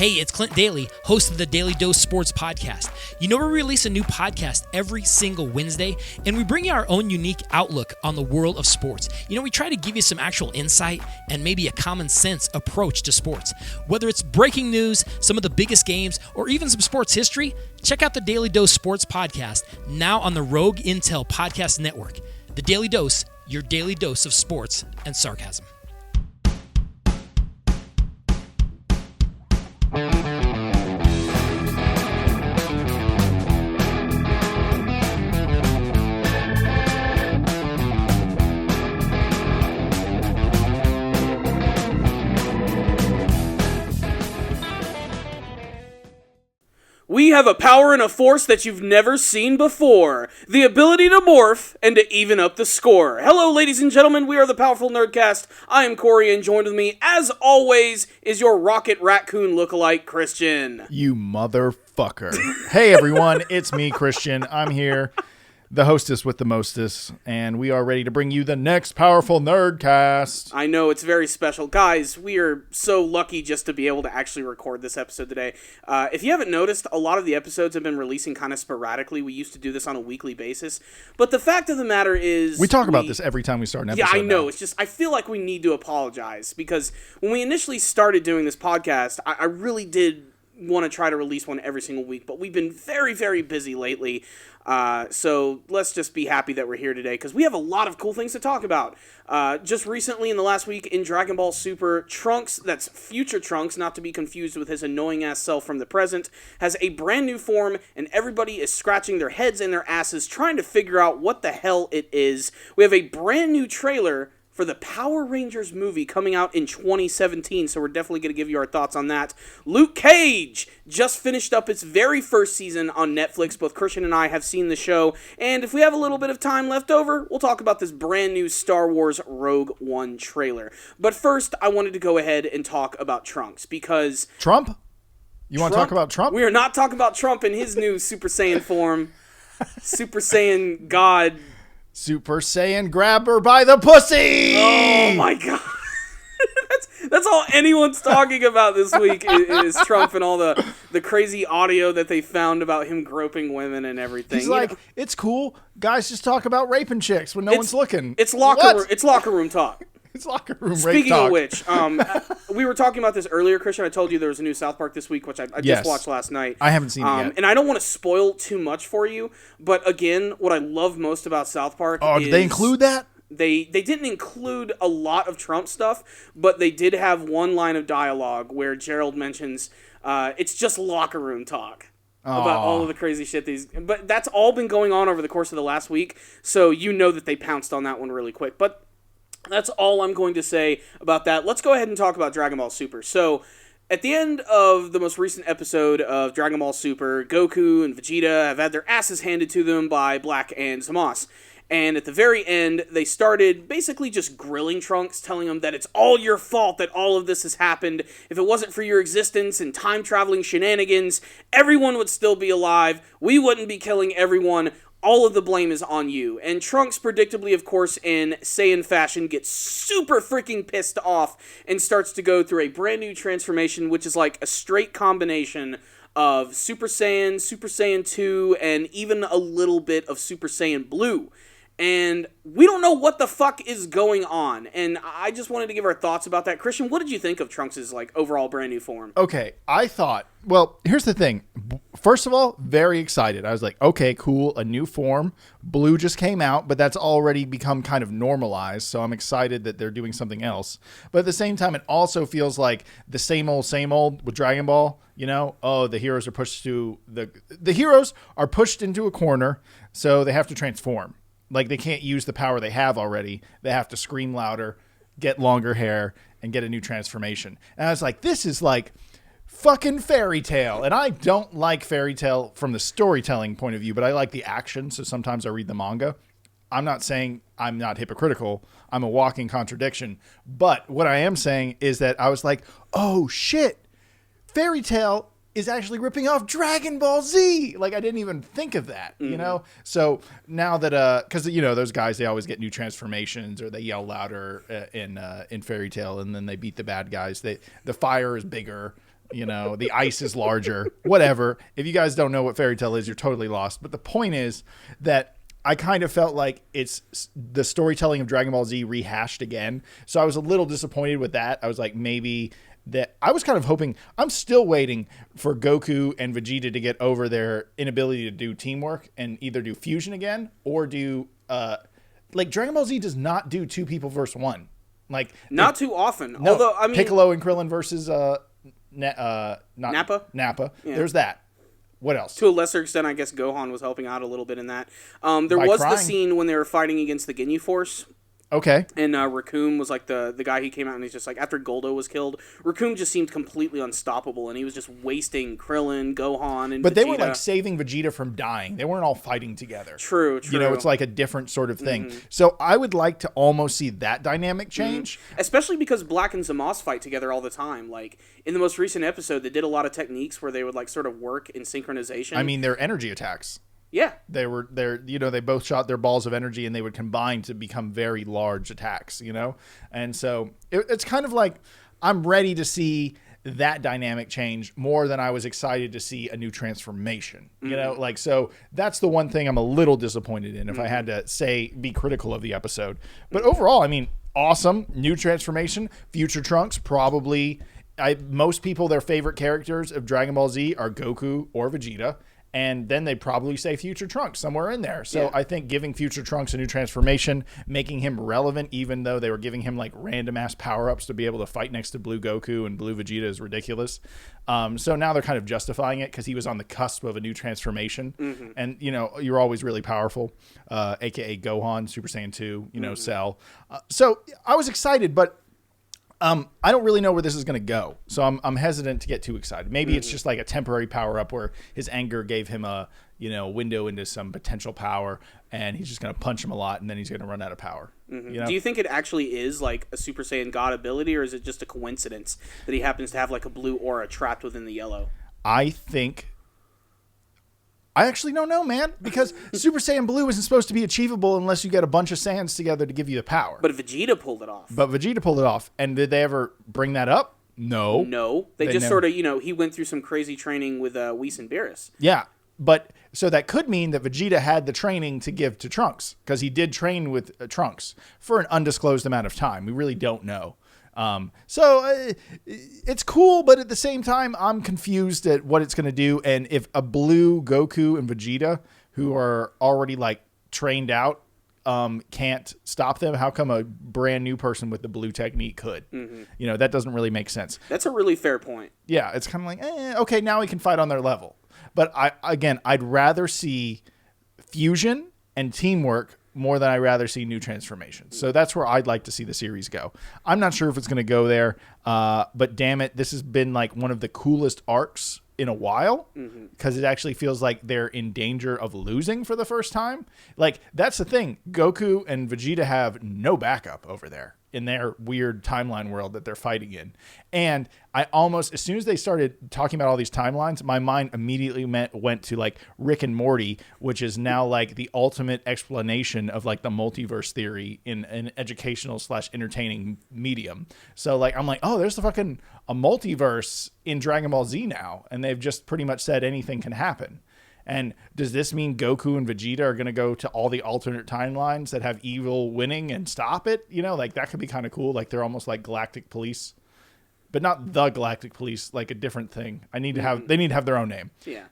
Hey, it's Clint Daly, host of the Daily Dose Sports Podcast. You know, we release a new podcast every single Wednesday, and we bring you our own unique outlook on the world of sports. You know, we try to give you some actual insight and maybe a common sense approach to sports. Whether it's breaking news, some of the biggest games, or even some sports history, check out the Daily Dose Sports Podcast, now on the Rogue Intel Podcast Network. The Daily Dose, your daily dose of sports and sarcasm. We have a power and a force that you've never seen before. The ability to morph and to even up the score. Hello, ladies and gentlemen. We are the Powerful Nerdcast. I am Corey, and joined with me, as always, is your Rocket Raccoon lookalike, Christian. You motherfucker. Hey, everyone. It's me, Christian. I'm here, the hostess with the mostest, and we are ready to bring you the next Powerful Nerdcast. I know, it's very special. Guys, we are so lucky just to be able to actually record this episode today. If you haven't noticed, a lot of the episodes have been releasing kind of sporadically. We used to do this on a weekly basis. But the fact of the matter is... We talk about this every time we start an episode. Yeah, I know. Now. It's just, I feel like we need to apologize. Because when we initially started doing this podcast, I really did want to try to release one every single week. But we've been very, very busy lately. So let's just be happy that we're here today, because we have a lot of cool things to talk about. Just recently in the last week in Dragon Ball Super, Trunks, that's future Trunks, not to be confused with his annoying ass self from the present, has a brand new form, and everybody is scratching their heads and their asses trying to figure out what the hell it is. We have a brand new trailer for the Power Rangers movie coming out in 2017, so we're definitely going to give you our thoughts on that. Luke Cage just finished up its very first season on Netflix. Both Christian and I have seen the show, and if we have a little bit of time left over, we'll talk about this brand new Star Wars Rogue One trailer. But first, I wanted to go ahead and talk about Trunks, because... Trump? You want to talk about Trump? We are not talking about Trump in his new Super Saiyan form. Super Saiyan God... Super Saiyan grab her by the pussy! Oh my god. That's all anyone's talking about this week is Trump and all the crazy audio that they found about him groping women and everything. He's like, it's cool. Guys just talk about raping chicks when no one's looking. It's locker room talk. It's locker room rape Speaking talk. of which, we were talking about this earlier, Christian. I told you there was a new South Park this week, which I just watched last night. I haven't seen it yet. And I don't want to spoil too much for you, but again, what I love most about South Park is... did they include that? They didn't include a lot of Trump stuff, but they did have one line of dialogue where Gerald mentions, it's just locker room talk. About all of the crazy shit but that's all been going on over the course of the last week, so you know that they pounced on that one really quick. But that's all I'm going to say about that. Let's go ahead and talk about Dragon Ball Super. So, at the end of the most recent episode of Dragon Ball Super, Goku and Vegeta have had their asses handed to them by Black and Zamasu. And at the very end, they started basically just grilling Trunks, telling him that it's all your fault that all of this has happened. If it wasn't for your existence and time-traveling shenanigans, everyone would still be alive. We wouldn't be killing everyone. All of the blame is on you. And Trunks, predictably, of course, in Saiyan fashion, gets super freaking pissed off and starts to go through a brand new transformation, which is like a straight combination of Super Saiyan, Super Saiyan 2, and even a little bit of Super Saiyan Blue. And we don't know what the fuck is going on. And I just wanted to give our thoughts about that. Christian, what did you think of Trunks' like overall brand new form? Okay, I thought, well, here's the thing. First of all, very excited. I was like, okay, cool, a new form. Blue just came out, but that's already become kind of normalized, so I'm excited that they're doing something else. But at the same time, it also feels like the same old with Dragon Ball. You know, the heroes are pushed to the heroes are pushed into a corner, so they have to transform. Like, they can't use the power they have already. They have to scream louder, get longer hair, and get a new transformation. And I was like, this is like fucking Fairy Tail. And I don't like Fairy Tail from the storytelling point of view, but I like the action, so sometimes I read the manga. I'm not saying I'm not hypocritical. I'm a walking contradiction. But what I am saying is that I was like, oh shit, Fairy Tail is actually ripping off Dragon Ball Z. Like, I didn't even think of that, you know? So now that, because, you know, those guys, they always get new transformations or they yell louder in Fairy Tail, and then they beat the bad guys. The fire is bigger. The ice is larger, whatever. If you guys don't know what fairy tale is, you're totally lost. But the point is that I kind of felt like it's the storytelling of Dragon Ball Z rehashed again. So I was a little disappointed with that. I was like, maybe that I was kind of hoping, I'm still waiting for Goku and Vegeta to get over their inability to do teamwork and either do fusion again or do, Dragon Ball Z does not do two people versus one. Not too often. No, although, I mean, Piccolo and Krillin versus, Nappa. Nappa. Yeah. There's that. What else? To a lesser extent, I guess Gohan was helping out a little bit in that. There By was crying. the scene when they were fighting against the Ginyu Force. Okay. And Raccoon was like the guy who came out and he's just like, after Goldo was killed, Raccoon just seemed completely unstoppable and he was just wasting Krillin, Gohan, and But Vegeta. they were saving Vegeta from dying. They weren't all fighting together. True. It's like a different sort of thing. So I would like to almost see that dynamic change. Especially because Black and Zamos fight together all the time. Like, in the most recent episode, they did a lot of techniques where they would sort of work in synchronization. I mean, their energy attacks. Yeah. They both shot their balls of energy and they would combine to become very large attacks, And so it's kind of like I'm ready to see that dynamic change more than I was excited to see a new transformation, so that's the one thing I'm a little disappointed in if I had to be critical of the episode. But overall, I mean, awesome. New transformation. Future Trunks, probably most people, their favorite characters of Dragon Ball Z are Goku or Vegeta. And then they'd probably say Future Trunks somewhere in there. So I think giving Future Trunks a new transformation, making him relevant, even though they were giving him random ass power-ups to be able to fight next to Blue Goku and Blue Vegeta is ridiculous. So now they're kind of justifying it because he was on the cusp of a new transformation. And, you're always really powerful, a.k.a. Gohan, Super Saiyan 2, Cell. So I was excited, but I don't really know where this is going to go, so I'm hesitant to get too excited. Maybe it's just like a temporary power up where his anger gave him a window into some potential power, and he's just going to punch him a lot, and then he's going to run out of power. Do you think it actually is like a Super Saiyan God ability, or is it just a coincidence that he happens to have like a blue aura trapped within the yellow? I actually don't know, man, because Super Saiyan Blue isn't supposed to be achievable unless you get a bunch of Saiyans together to give you the power. But Vegeta pulled it off. And did they ever bring that up? No. No. They just never... sort of, he went through some crazy training with Whis and Beerus. Yeah, but so that could mean that Vegeta had the training to give to Trunks, because he did train with Trunks for an undisclosed amount of time. We really don't know. It's cool, but at the same time, I'm confused at what it's going to do. And if a blue Goku and Vegeta, who are already trained out, can't stop them, how come a brand new person with the blue technique could? That doesn't really make sense. That's a really fair point. Yeah, it's kind of like, okay, now we can fight on their level. But I'd rather see fusion and teamwork more than I'd rather see new transformations. So that's where I'd like to see the series go. I'm not sure if it's going to go there, but damn it, this has been one of the coolest arcs in a while, because it actually feels like they're in danger of losing for the first time. That's the thing. Goku and Vegeta have no backup over there in their weird timeline world that they're fighting in. And I almost, as soon as they started talking about all these timelines, my mind immediately went to Rick and Morty, which is now the ultimate explanation of the multiverse theory in an educational / entertaining medium. So I'm oh, there's a multiverse in Dragon Ball Z now. And they've just pretty much said anything can happen. And does this mean Goku and Vegeta are going to go to all the alternate timelines that have evil winning and stop it? That could be kind of cool. They're almost like Galactic Police. But not the Galactic Police, a different thing. They need to have their own name. Yeah.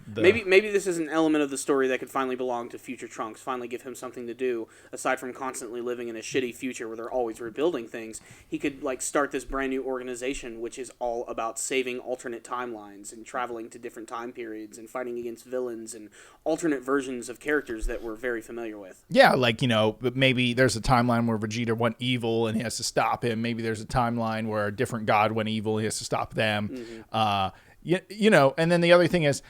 Maybe this is an element of the story that could finally belong to Future Trunks, finally give him something to do, aside from constantly living in a shitty future where they're always rebuilding things. He could start this brand new organization, which is all about saving alternate timelines and traveling to different time periods and fighting against villains and alternate versions of characters that we're very familiar with. Yeah, but maybe there's a timeline where Vegeta went evil and he has to stop him. Maybe there's a timeline where a different god went evil, he has to stop them. And then the other thing is,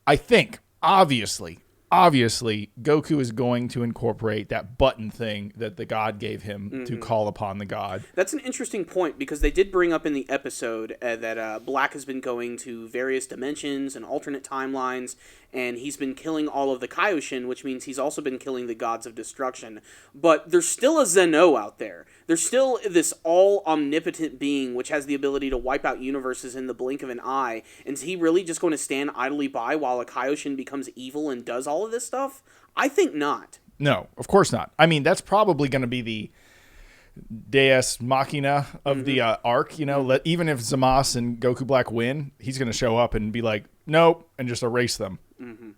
I think obviously Goku is going to incorporate that button thing that the god gave him to call upon the god. That's an interesting point, because they did bring up in the episode that Black has been going to various dimensions and alternate timelines, and he's been killing all of the Kaioshin, which means he's also been killing the gods of destruction. But there's still a Zeno out there. there's still this all-omnipotent being which has the ability to wipe out universes in the blink of an eye, and is he really just going to stand idly by while a Kaioshin becomes evil and does all of this stuff? I think not. No, of course not. I mean, that's probably going to be the Deus Machina of the arc, you know. Even if Zamasu and Goku Black win, he's going to show up and be like, nope, and just erase them. Mm-hmm.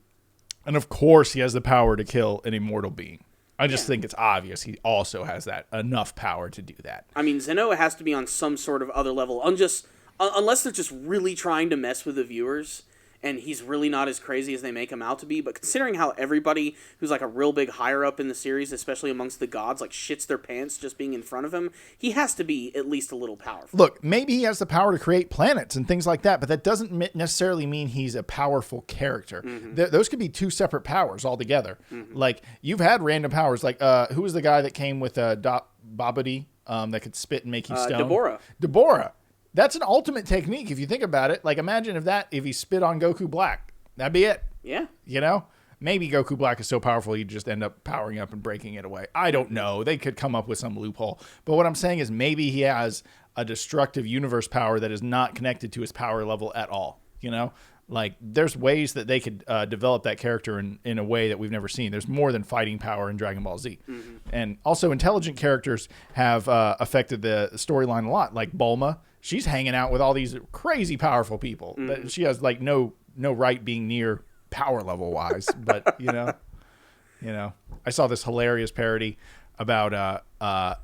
And of course, he has the power to kill an immortal being. I just think it's obvious he also has that enough power to do that. I mean, Zeno has to be on some sort of other level, unless they're just really trying to mess with the viewers. And he's really not as crazy as they make him out to be. But considering how everybody who's like a real big higher up in the series, especially amongst the gods, like shits their pants just being in front of him, he has to be at least a little powerful. Look, maybe he has the power to create planets and things like that, but that doesn't necessarily mean he's a powerful character. Mm-hmm. Those could be two separate powers altogether. Mm-hmm. Like, you've had random powers. Like, who was the guy that came with Babidi that could spit and make you stone? Deborah. That's an ultimate technique if you think about it. Like, imagine if he spit on Goku Black. That'd be it. Yeah. You know? Maybe Goku Black is so powerful he'd just end up powering up and breaking it away. I don't know. They could come up with some loophole. But what I'm saying is maybe he has a destructive universe power that is not connected to his power level at all. You know? Like, there's ways that they could develop that character in a way that we've never seen. There's more than fighting power in Dragon Ball Z. Mm-hmm. And also, intelligent characters have affected the storyline a lot. Like Bulma. She's hanging out with all these crazy powerful people. Mm-hmm. She has like no right being near power level wise, but you know, I saw this hilarious parody about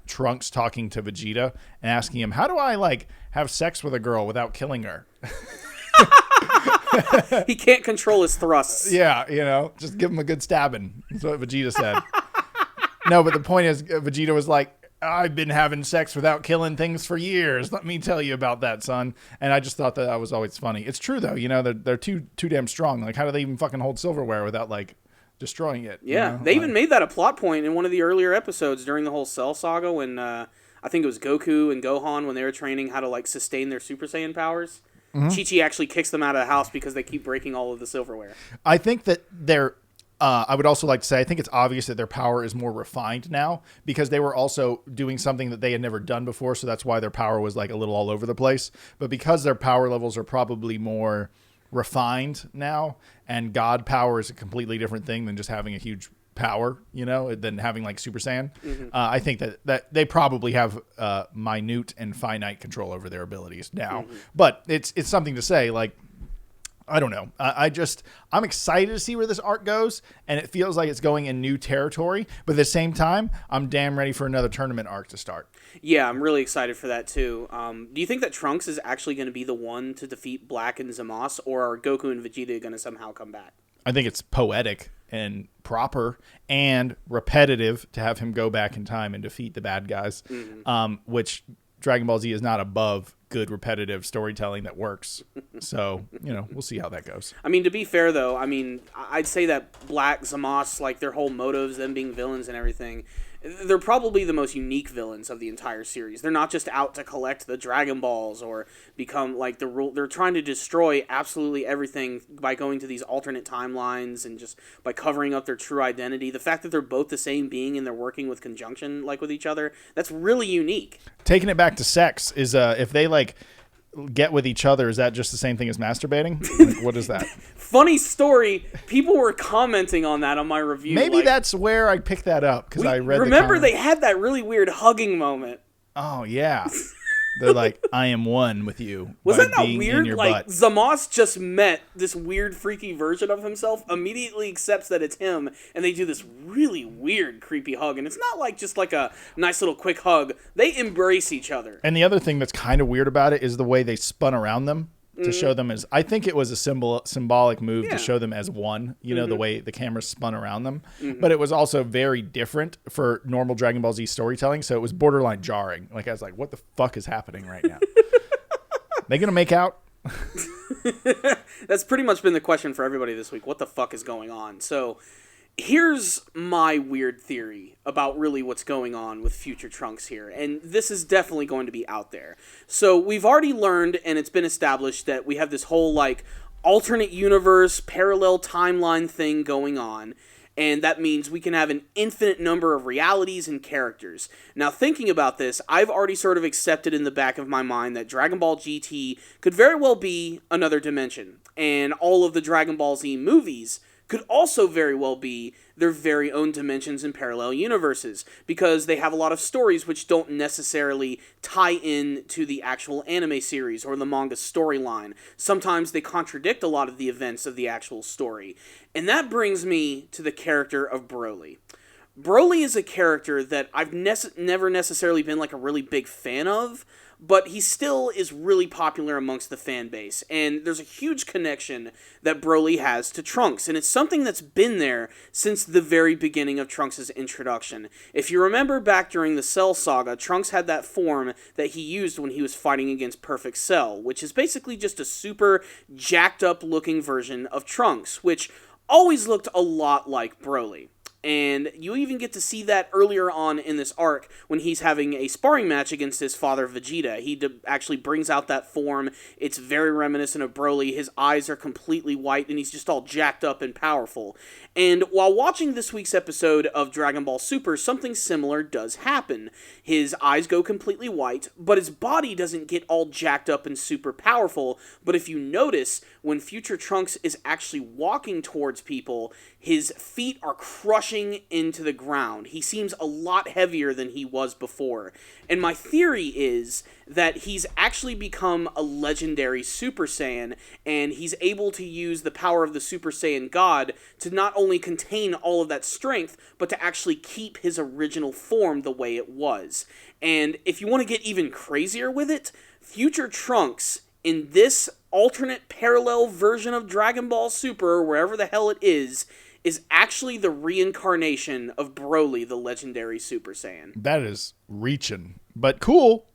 Trunks talking to Vegeta and asking him, "How do I like have sex with a girl without killing her?" He can't control his thrusts. Yeah, you know, just give him a good stabbing. That's what Vegeta said. No, but the point is, Vegeta was like, I've been having sex without killing things for years. Let me tell you about that, son. And I just thought that was always funny. It's true, though. You know, they're too damn strong. Like, how do they even fucking hold silverware without, like, destroying it? Yeah, you know? They even made that a plot point in one of the earlier episodes during the whole Cell saga when I think it was Goku and Gohan when they were training how to, like, sustain their Super Saiyan powers. Mm-hmm. Chi-Chi actually kicks them out of the house because they keep breaking all of the silverware. I think that they're... I would also like to say, I think it's obvious that their power is more refined now because they were also doing something that they had never done before. So that's why their power was like a little all over the place. But because their power levels are probably more refined now, and God power is a completely different thing than just having a huge power, you know, than having like Super Saiyan. Mm-hmm. I think that they probably have minute and finite control over their abilities now. Mm-hmm. But it's something to say, like, I don't know. I'm excited to see where this arc goes, and it feels like it's going in new territory. But at the same time, I'm damn ready for another tournament arc to start. Yeah, I'm really excited for that too. Do you think that Trunks is actually going to be the one to defeat Black and Zamasu, or are Goku and Vegeta going to somehow come back? I think it's poetic and proper and repetitive to have him go back in time and defeat the bad guys, which Dragon Ball Z is not above good repetitive storytelling that works. So, you know, we'll see how that goes. I mean, to be fair, though, I mean, I'd say that Black, Zamasu, like, their whole motives, them being villains and everything, they're probably the most unique villains of the entire series. They're not just out to collect the Dragon Balls or become, like, the rule. They're trying to destroy absolutely everything by going to these alternate timelines and just by covering up their true identity. The fact that they're both the same being and they're working with conjunction, like, with each other, that's really unique. Taking it back to sex is, if they, like, get with each other, is that just the same thing as masturbating? Like, what is that? Funny story. People were commenting on that on my review. Maybe that's where I picked that up because I read. Remember, they had that really weird hugging moment. Oh yeah, they're like, "I am one with you." Was that not weird? Like, Zamasu just met this weird, freaky version of himself, immediately accepts that it's him, and they do this really weird, creepy hug. And it's not like just like a nice little quick hug. They embrace each other. And the other thing that's kind of weird about it is the way they spun around them to show them as. I think it was a symbolic move to show them as one. You know, the way the camera spun around them. But it was also very different for normal Dragon Ball Z storytelling. So it was borderline jarring. Like, I was like, what the fuck is happening right now? They gonna make out? That's pretty much been the question for everybody this week. What the fuck is going on? So here's my weird theory about really what's going on with future Trunks here. And this is definitely going to be out there. So we've already learned, and it's been established, that we have this whole, like, alternate universe, parallel timeline thing going on. and that means we can have an infinite number of realities and characters. Now, thinking about this, I've already sort of accepted in the back of my mind that Dragon Ball GT could very well be another dimension, and all of the Dragon Ball Z movies could also very well be their very own dimensions and parallel universes, because they have a lot of stories which don't necessarily tie in to the actual anime series or the manga storyline. Sometimes they contradict a lot of the events of the actual story. And that brings me to the character of Broly. Broly is a character that I've never necessarily been like a really big fan of, but he still is really popular amongst the fan base, and there's a huge connection that Broly has to Trunks, and it's something that's been there since the very beginning of Trunks' introduction. If you remember back during the Cell Saga, Trunks had that form that he used when he was fighting against Perfect Cell, which is basically just a super jacked up looking version of Trunks, which always looked a lot like Broly. And you even get to see that earlier on in this arc when he's having a sparring match against his father Vegeta. He actually brings out that form. It's very reminiscent of Broly. His eyes are completely white and he's just all jacked up and powerful. And while watching this week's episode of Dragon Ball Super, something similar does happen. His eyes go completely white, but his body doesn't get all jacked up and super powerful. But if you notice, when future Trunks is actually walking towards people, his feet are crushing into the ground. He seems a lot heavier than he was before. And my theory is that he's actually become a legendary Super Saiyan, and he's able to use the power of the Super Saiyan God to not only contain all of that strength, but to actually keep his original form the way it was. And if you want to get even crazier with it, future Trunks in this alternate parallel version of Dragon Ball Super, or wherever the hell it is actually the reincarnation of Broly, the legendary Super Saiyan. That is reaching, but cool.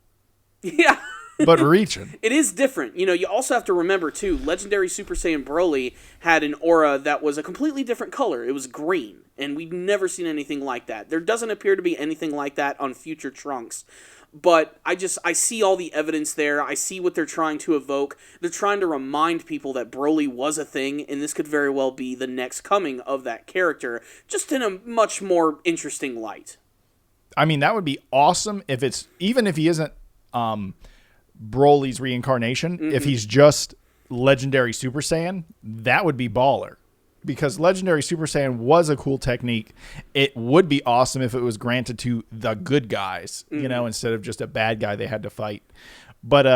Yeah. But reaching. It is different. You know, you also have to remember, too, legendary Super Saiyan Broly had an aura that was a completely different color. It was green, and we've never seen anything like that. There doesn't appear to be anything like that on future Trunks. But I see all the evidence there. I see what they're trying to evoke. They're trying to remind people that Broly was a thing, and this could very well be the next coming of that character, just in a much more interesting light. I mean, that would be awesome even if he isn't Broly's reincarnation, if he's just legendary Super Saiyan, that would be baller. Because legendary Super Saiyan was a cool technique. It would be awesome if it was granted to the good guys, instead of just a bad guy they had to fight. But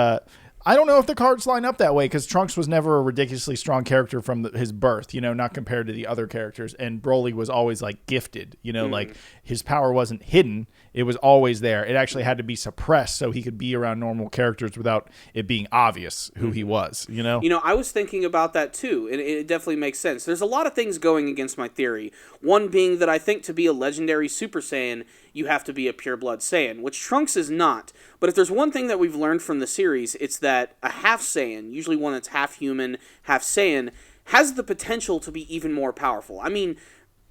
I don't know if the cards line up that way, because Trunks was never a ridiculously strong character from his birth, not compared to the other characters. And Broly was always like gifted, like his power wasn't hidden. It was always there. It actually had to be suppressed so he could be around normal characters without it being obvious who he was, I was thinking about that too, and it definitely makes sense. There's a lot of things going against my theory. One being that I think to be a legendary Super Saiyan, you have to be a pure-blood Saiyan, which Trunks is not. But if there's one thing that we've learned from the series, it's that a half Saiyan, usually one that's half human, half Saiyan, has the potential to be even more powerful. I mean,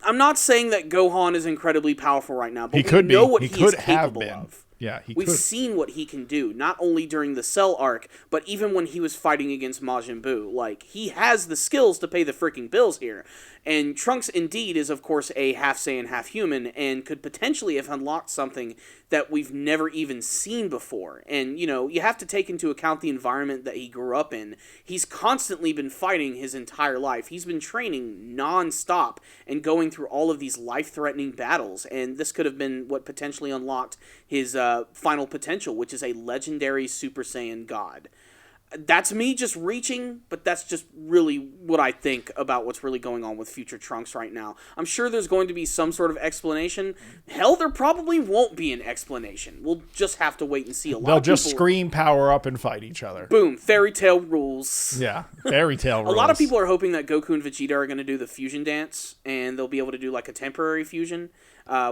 I'm not saying that Gohan is incredibly powerful right now, but we know what he is capable of. Yeah, We've seen what he can do, not only during the Cell arc, but even when he was fighting against Majin Buu. Like, he has the skills to pay the freaking bills here. And Trunks, indeed, is, of course, a half Saiyan, half human, and could potentially have unlocked something that we've never even seen before. And, you have to take into account the environment that he grew up in. He's constantly been fighting his entire life. He's been training non-stop and going through all of these life-threatening battles. And this could have been what potentially unlocked his final potential, which is a legendary Super Saiyan God. That's me just reaching, but that's just really what I think about what's really going on with future Trunks right now. I'm sure there's going to be some sort of explanation. Hell, there probably won't be an explanation. We'll just have to wait and see. They'll just scream power up and fight each other. Boom, fairy tale rules. Yeah, fairy tale rules. A lot of people are hoping that Goku and Vegeta are going to do the fusion dance, and they'll be able to do like a temporary fusion.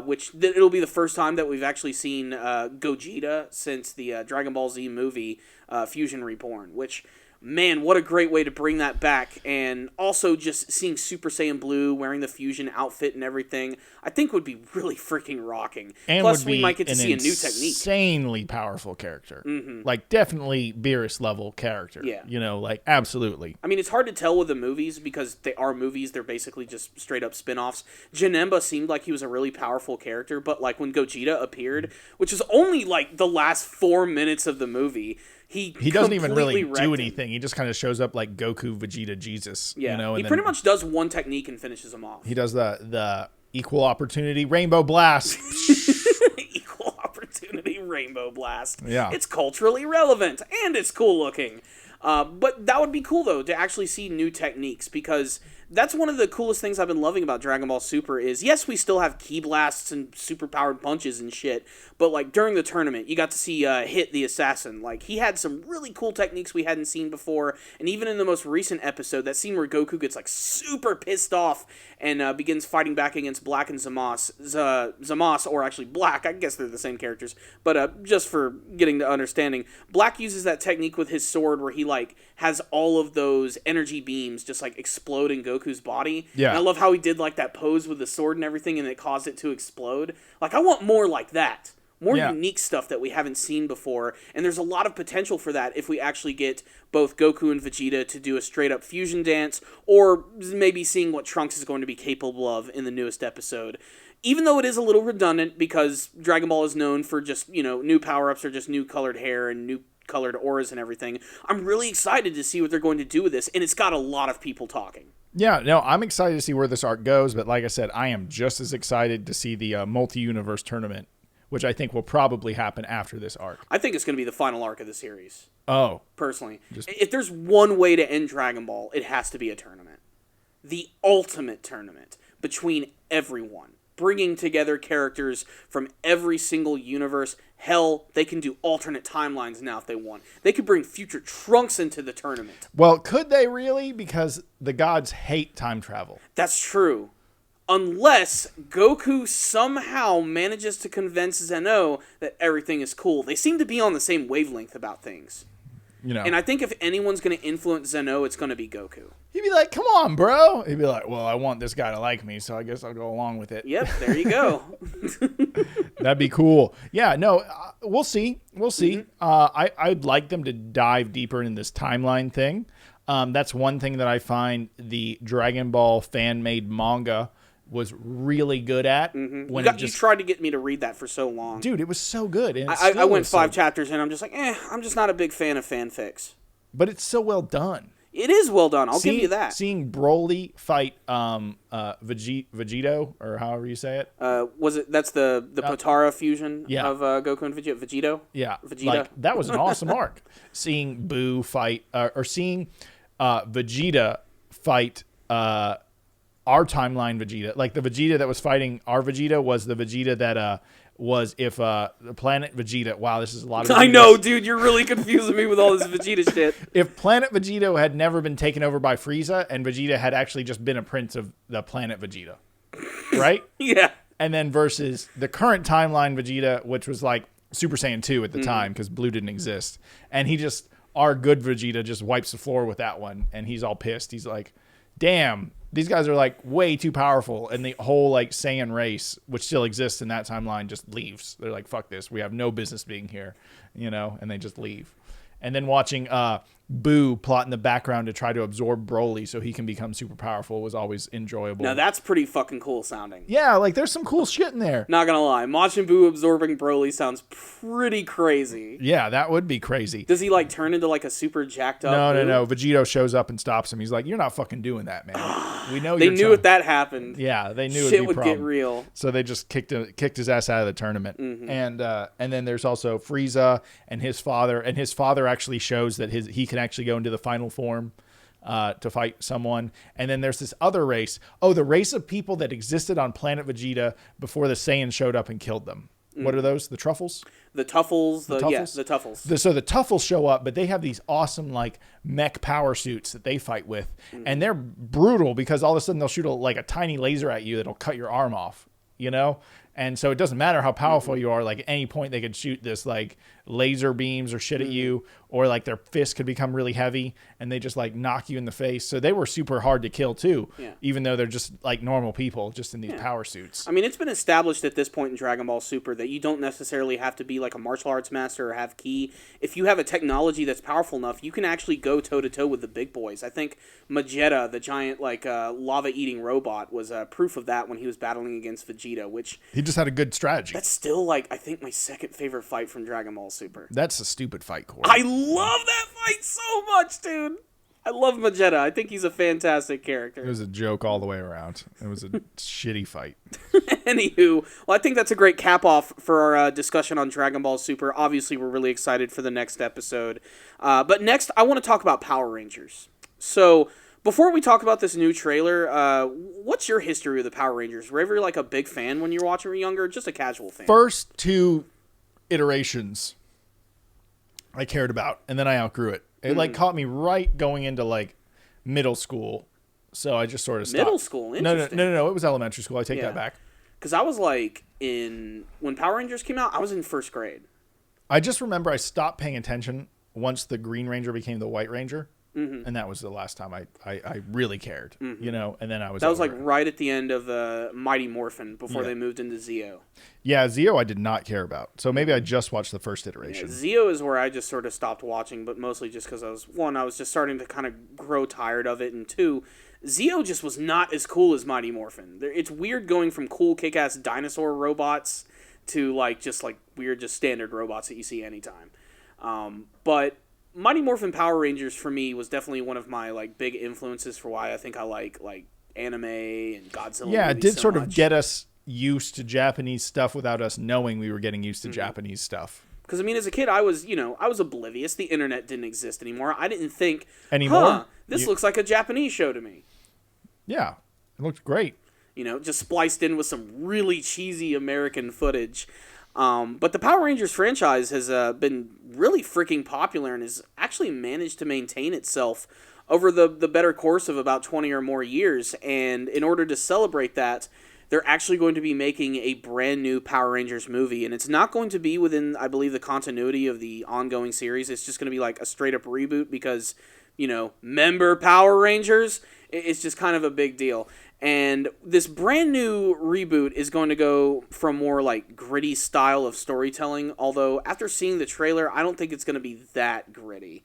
Which it'll be the first time that we've actually seen Gogeta since the Dragon Ball Z movie Fusion Reborn, which man, what a great way to bring that back. And also just seeing Super Saiyan Blue wearing the fusion outfit and everything, I think would be really freaking rocking. And Plus, would be we might get to see a new technique. Insanely powerful character. Like, definitely Beerus level character. Yeah. You know, like, absolutely. I mean, it's hard to tell with the movies because they are movies. They're basically just straight up spin-offs. Janemba seemed like he was a really powerful character, but like when Gogeta appeared, which is only like the last 4 minutes of the movie, he doesn't even really wrecked do him. anything. He just kind of shows up like Goku, Vegeta, Jesus. Yeah, You know, he and pretty much does one technique and finishes him off. he does the equal opportunity Rainbow Blast. Equal opportunity rainbow blast. Yeah. It's culturally relevant and it's cool looking. But that would be cool, though, to actually see new techniques, because that's one of the coolest things I've been loving about Dragon Ball Super is, yes, we still have ki blasts and super-powered punches and shit, but, like, during the tournament, you got to see Hit the Assassin. Like, he had some really cool techniques we hadn't seen before, and even in the most recent episode, that scene where Goku gets, like, super pissed off and begins fighting back against Black and Zamasu, or actually Black, I guess they're the same characters, but just for getting to understanding, Black uses that technique with his sword where he, like, has all of those energy beams just, like, explode in Goku's body. Yeah. And I love how he did, like, that pose with the sword and everything, and it caused it to explode. Like, I want more like that. More unique stuff that we haven't seen before, and there's a lot of potential for that if we actually get both Goku and Vegeta to do a straight-up fusion dance, or maybe seeing what Trunks is going to be capable of in the newest episode. Even though it is a little redundant, because Dragon Ball is known for just, you know, new power-ups or just new colored hair and new colored auras and everything, I'm really excited to see what they're going to do with this, and it's got a lot of people talking. Yeah, no, I'm excited to see where this arc goes, but like I said, I am just as excited to see the multi-universe tournament, which I think will probably happen after this arc. I think it's going to be the final arc of the series. Oh. Personally. If there's one way to end Dragon Ball, it has to be a tournament. The ultimate tournament between everyone. Bringing together characters from every single universe. Hell, they can do alternate timelines now if they want. They could bring future Trunks into the tournament. Well, could they really? Because the gods hate time travel. That's true. Unless Goku somehow manages to convince Zeno that everything is cool. They seem to be on the same wavelength about things. You know. And I think if anyone's going to influence Zeno, it's going to be Goku. He'd be like, come on, bro. He'd be like, well, I want this guy to like me, so I guess I'll go along with it. Yep, there you go. That'd be cool. Yeah, no, we'll see. We'll see. I'd like them to dive deeper in this timeline thing. That's one thing that I find the Dragon Ball fan-made manga was really good at. When You tried to get me to read that for so long. Dude, it was so good. And I went 5 chapters and I'm just like, I'm just not a big fan of fanfics. But it's so well done. It is well done. I'll give you that. Seeing Broly fight Vegito, or however you say it. That's the Potara fusion Yeah. of Goku and Vegito? Yeah. Vegeta. Like, that was an awesome arc. Seeing Boo fight, or seeing Vegeta fight our timeline Vegeta. Like, the Vegeta that was fighting our Vegeta was the Vegeta that was if the planet Vegeta. Wow, this is a lot of Vegetas. I know, dude. You're really confusing me with all this Vegeta shit. If planet Vegeta had never been taken over by Frieza and Vegeta had actually just been a prince of the planet Vegeta. Right? Yeah. And then versus the current timeline Vegeta, which was like Super Saiyan 2 at the time because Blue didn't exist. And our good Vegeta just wipes the floor with that one. And he's all pissed. He's like, damn, these guys are like way too powerful. And the whole like Saiyan race, which still exists in that timeline, just leaves. They're like, fuck this. We have no business being here, you know, and they just leave. And then watching Boo plot in the background to try to absorb Broly so he can become super powerful was always enjoyable. Now that's pretty fucking cool sounding. Yeah, like there's some cool shit in there. Not gonna lie, Majin Buu absorbing Broly sounds pretty crazy. Yeah, that would be crazy. Does he like turn into like a super jacked up? No. Vegito shows up and stops him. He's like, "You're not fucking doing that, man. We know they knew if that happened. Yeah, they knew shit it'd be would get real. So they just kicked his ass out of the tournament. And then there's also Frieza and his father. And his father actually shows that he can actually go into the final form to fight someone. And then there's this other race. Oh, the race of people that existed on planet Vegeta before the Saiyans showed up and killed them. What are those? The Truffles? The Tuffles. The Tuffles? Yeah, the Tuffles. So the Tuffles show up, but they have these awesome like mech power suits that they fight with. And they're brutal because all of a sudden they'll shoot a tiny laser at you that'll cut your arm off, you know? And so it doesn't matter how powerful you are. Like at any point they could shoot this like laser beams or shit at you, or like their fists could become really heavy and they just like knock you in the face. So they were super hard to kill too, even though they're just like normal people just in these power suits. I mean, it's been established at this point in Dragon Ball Super that you don't necessarily have to be like a martial arts master or have ki. If you have a technology that's powerful enough, you can actually go toe-to-toe with the big boys. I think Vegeta, the giant like lava-eating robot, was proof of that when he was battling against Vegeta, which... He just had a good strategy. That's still like, I think, my second favorite fight from Dragon Ball Super. That's a stupid fight, Corey. I love that fight so much, dude. I love Vegeta. I think he's a fantastic character. It was a joke all the way around. It was a shitty fight. Anywho, well, I think that's a great cap-off for our discussion on Dragon Ball Super. Obviously, we're really excited for the next episode. But next, I want to talk about Power Rangers. So, before we talk about this new trailer, what's your history with the Power Rangers? Were you ever like a big fan when you were watching or younger, or just a casual fan? First two iterations I cared about, and then I outgrew it. It like caught me right going into like middle school, so I just sort of stopped. Middle school? Interesting. No. It was elementary school. I take that back. Because I was like when Power Rangers came out, I was in first grade. I just remember I stopped paying attention once the Green Ranger became the White Ranger. And that was the last time I really cared, you know, and then I was... That was like right at the end of Mighty Morphin before they moved into Zeo. Yeah, Zeo I did not care about. So maybe I just watched the first iteration. Yeah, Zeo is where I just sort of stopped watching, but mostly just because I was just starting to kind of grow tired of it, and two, Zeo just was not as cool as Mighty Morphin. It's weird going from cool kick-ass dinosaur robots to like just like weird just standard robots that you see anytime. But Mighty Morphin Power Rangers for me was definitely one of my like big influences for why I think I like anime and Godzilla. Yeah, it did so sort much. of get us used to Japanese stuff without us knowing we were getting used to Japanese stuff. Because I mean, as a kid, I was oblivious. The internet didn't exist anymore. I didn't think anymore. This looks like a Japanese show to me. Yeah, it looked great. You know, just spliced in with some really cheesy American footage. But the Power Rangers franchise has been really freaking popular and has actually managed to maintain itself over the better course of about 20 or more years. And in order to celebrate that, they're actually going to be making a brand new Power Rangers movie. And it's not going to be within, I believe, the continuity of the ongoing series. It's just going to be like a straight-up reboot because, you know, member Power Rangers? It's just kind of a big deal. And this brand new reboot is going to go from more like gritty style of storytelling, although after seeing the trailer, I don't think it's going to be that gritty.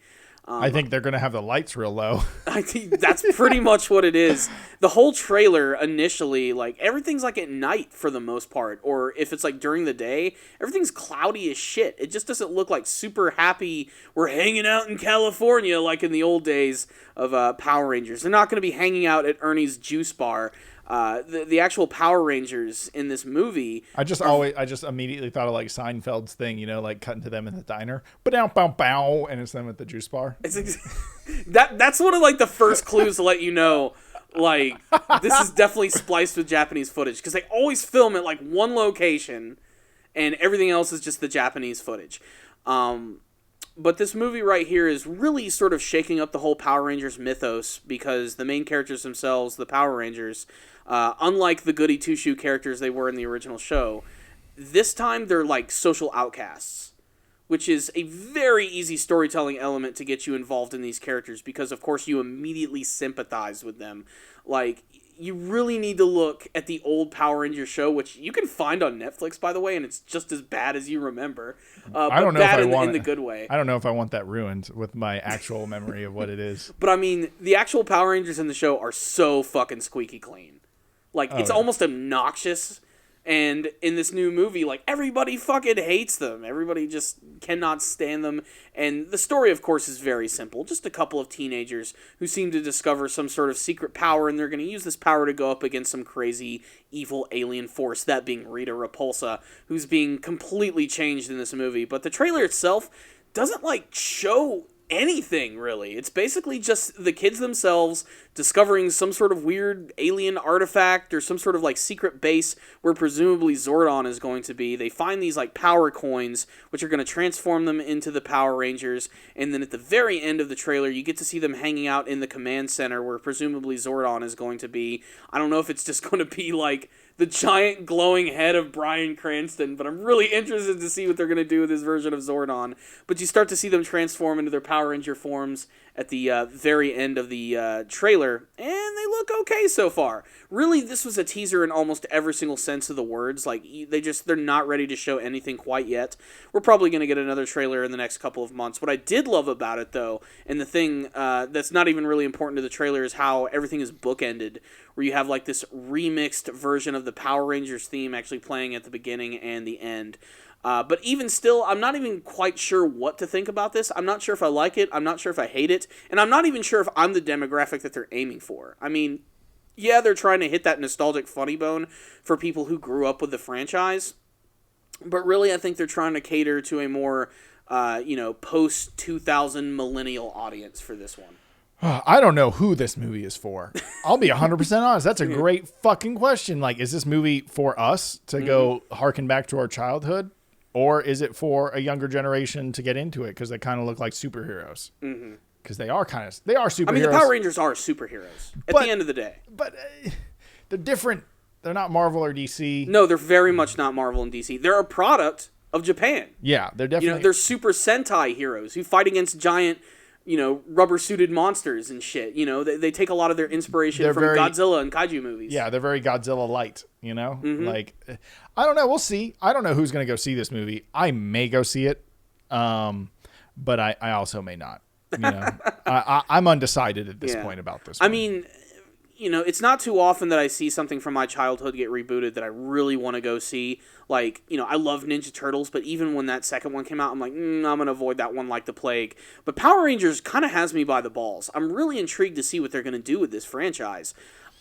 I think they're going to have the lights real low. I think that's pretty much what it is. The whole trailer initially, like, everything's like at night for the most part, or if it's like during the day, everything's cloudy as shit. It just doesn't look like super happy, we're hanging out in California like in the old days of Power Rangers. They're not going to be hanging out at Ernie's Juice Bar. The actual Power Rangers in this movie. I just immediately thought of like Seinfeld's thing, you know, like cutting to them in the diner, bow, and it's them at the juice bar. That's one of like the first clues to let you know, like, this is definitely spliced with Japanese footage because they always film at like one location, and everything else is just the Japanese footage. But this movie right here is really sort of shaking up the whole Power Rangers mythos because the main characters themselves, the Power Rangers, unlike the goody two-shoe characters they were in the original show, this time they're like social outcasts, which is a very easy storytelling element to get you involved in these characters because, of course, you immediately sympathize with them. Like, you really need to look at the old Power Rangers show, which you can find on Netflix, by the way, and it's just as bad as you remember. I don't know if I want in the good way. I don't know if I want that ruined with my actual memory of what it is. But I mean, the actual Power Rangers in the show are so fucking squeaky clean. Like, it's almost obnoxious. And in this new movie, like, everybody fucking hates them. Everybody just cannot stand them. And the story, of course, is very simple. Just a couple of teenagers who seem to discover some sort of secret power, and they're going to use this power to go up against some crazy, evil alien force, that being Rita Repulsa, who's being completely changed in this movie. But the trailer itself doesn't, like, show anything, really. It's basically just the kids themselves discovering some sort of weird alien artifact or some sort of like secret base where presumably Zordon is going to be. They find these like power coins which are going to transform them into the Power Rangers, and then at the very end of the trailer you get to see them hanging out in the command center where presumably Zordon is going to be. I don't know if it's just going to be like the giant glowing head of Bryan Cranston, but I'm really interested to see what they're going to do with this version of Zordon. But you start to see them transform into their Power Ranger forms at the very end of the trailer, and they look okay so far. Really, this was a teaser in almost every single sense of the words. Like, they're not ready to show anything quite yet. We're probably going to get another trailer in the next couple of months. What I did love about it, though, and the thing that's not even really important to the trailer is how everything is bookended, where you have like this remixed version of the Power Rangers theme actually playing at the beginning and the end. But even still, I'm not even quite sure what to think about this. I'm not sure if I like it. I'm not sure if I hate it. And I'm not even sure if I'm the demographic that they're aiming for. I mean, yeah, they're trying to hit that nostalgic funny bone for people who grew up with the franchise. But really, I think they're trying to cater to a more, post-2000 millennial audience for this one. I don't know who this movie is for. I'll be 100% honest. That's a great fucking question. Like, is this movie for us to go harken back to our childhood? Or is it for a younger generation to get into it because they kind of look like superheroes? Because they are superheroes. I mean, the Power Rangers are superheroes at the end of the day. But they're different. They're not Marvel or DC. No, they're very much not Marvel and DC. They're a product of Japan. Yeah, they're definitely... they're Super Sentai heroes who fight against giant... rubber-suited monsters and shit. They take a lot of their inspiration from Godzilla and kaiju movies. Yeah, they're very Godzilla light, Like, I don't know. We'll see. I don't know who's going to go see this movie. I may go see it, but I also may not. I'm undecided at this point about this one. I mean... it's not too often that I see something from my childhood get rebooted that I really want to go see. Like, I love Ninja Turtles, but even when that second one came out, I'm like, I'm going to avoid that one like the plague. But Power Rangers kind of has me by the balls. I'm really intrigued to see what they're going to do with this franchise.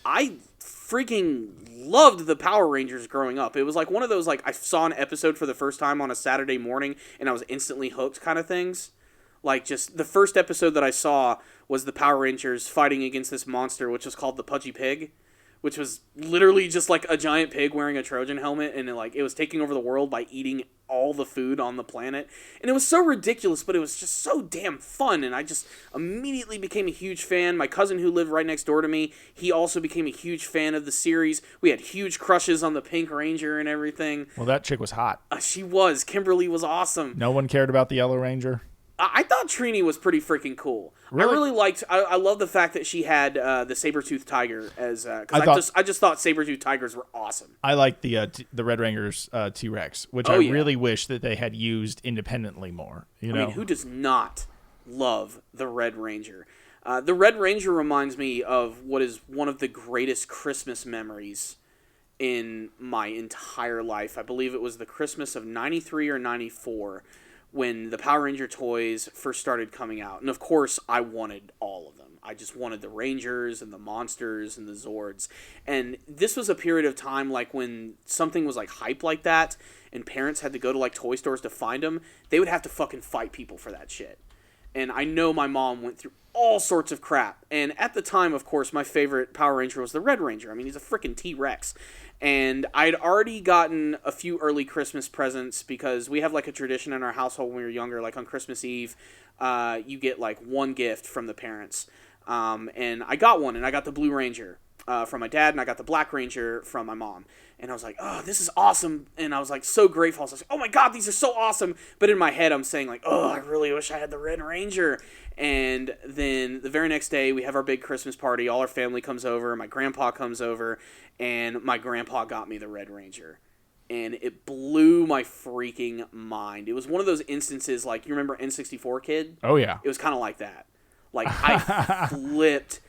I freaking loved the Power Rangers growing up. It was like one of those, like, I saw an episode for the first time on a Saturday morning, and I was instantly hooked kind of things. Like, just the first episode that I saw was the Power Rangers fighting against this monster, which was called the Pudgy Pig, which was literally just like a giant pig wearing a Trojan helmet, and it was taking over the world by eating all the food on the planet. And it was so ridiculous, but it was just so damn fun, and I just immediately became a huge fan. My cousin who lived right next door to me, he also became a huge fan of the series. We had huge crushes on the Pink Ranger and everything. Well, that chick was hot. She was. Kimberly was awesome. No one cared about the Yellow Ranger? I thought Trini was pretty freaking cool. Really? I really liked... I love the fact that she had the saber-toothed tiger as... Because I just thought saber-toothed tigers were awesome. I like the Red Ranger's T-Rex, which I really wish that they had used independently more. I mean, who does not love the Red Ranger? The Red Ranger reminds me of what is one of the greatest Christmas memories in my entire life. I believe it was the Christmas of 93 or 94... when the Power Ranger toys first started coming out. And of course, I wanted all of them. I just wanted the Rangers and the Monsters and the Zords. And this was a period of time like when something was like hype like that and parents had to go to like toy stores to find them, they would have to fucking fight people for that shit. And I know my mom went through all sorts of crap. And at the time, of course, my favorite Power Ranger was the Red Ranger. I mean, he's a freaking T-Rex. And I'd already gotten a few early Christmas presents because we have like a tradition in our household when we were younger. Like on Christmas Eve, you get like one gift from the parents. And I got one, and I got the Blue Ranger from my dad, and I got the Black Ranger from my mom. And I was like, oh, this is awesome. And I was like so grateful. I was like, oh my God, these are so awesome. But in my head, I'm saying like, oh, I really wish I had the Red Ranger. And then the very next day, we have our big Christmas party. All our family comes over. My grandpa comes over. And my grandpa got me the Red Ranger. And it blew my freaking mind. It was one of those instances, like, you remember N64 Kid? Oh, yeah. It was kind of like that. Like, I flipped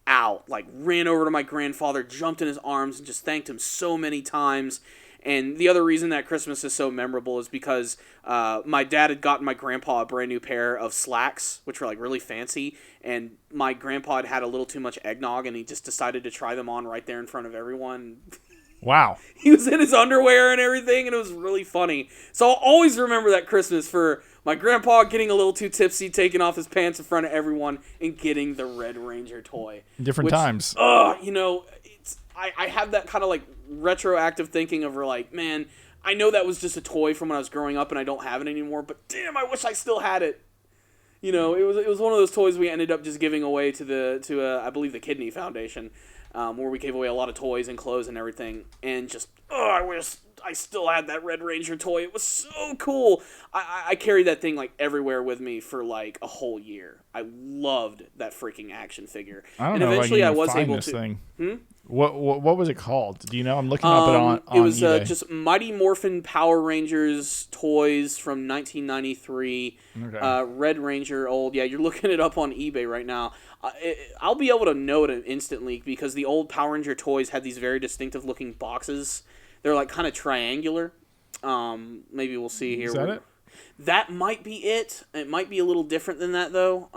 out. Like, ran over to my grandfather, jumped in his arms, and just thanked him so many times. And the other reason that Christmas is so memorable is because my dad had gotten my grandpa a brand new pair of slacks, which were like really fancy, and my grandpa had a little too much eggnog, and he just decided to try them on right there in front of everyone. Wow. He was in his underwear and everything, and it was really funny. So I'll always remember that Christmas for my grandpa getting a little too tipsy, taking off his pants in front of everyone, and getting the Red Ranger toy. Different times. I have that kind of like retroactive thinking of like, man, I know that was just a toy from when I was growing up and I don't have it anymore, but damn, I wish I still had it. it was one of those toys we ended up just giving away to I believe the Kidney Foundation, where we gave away a lot of toys and clothes and everything, and just I wish I still had that Red Ranger toy. It was so cool. I carried that thing like everywhere with me for like a whole year. I loved that freaking action figure. I don't and know eventually if I I was find able this to. thing. What was it called? Do you know? I'm looking up it on It was eBay. just Mighty Morphin Power Rangers toys from 1993. Okay. Red Ranger old. Yeah, you're looking it up on eBay right now. I'll be able to know it instantly because the old Power Ranger toys had these very distinctive looking boxes. They're like kind of triangular. Maybe we'll see here. Is that it? That might be it. It might be a little different than that though.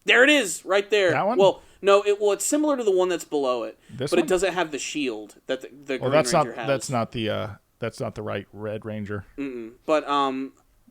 There it is, right there. That one? Well, no, it's similar to the one that's below it, This but one? it doesn't have the shield that the Green that's Ranger not has. that's not the right Red Ranger. But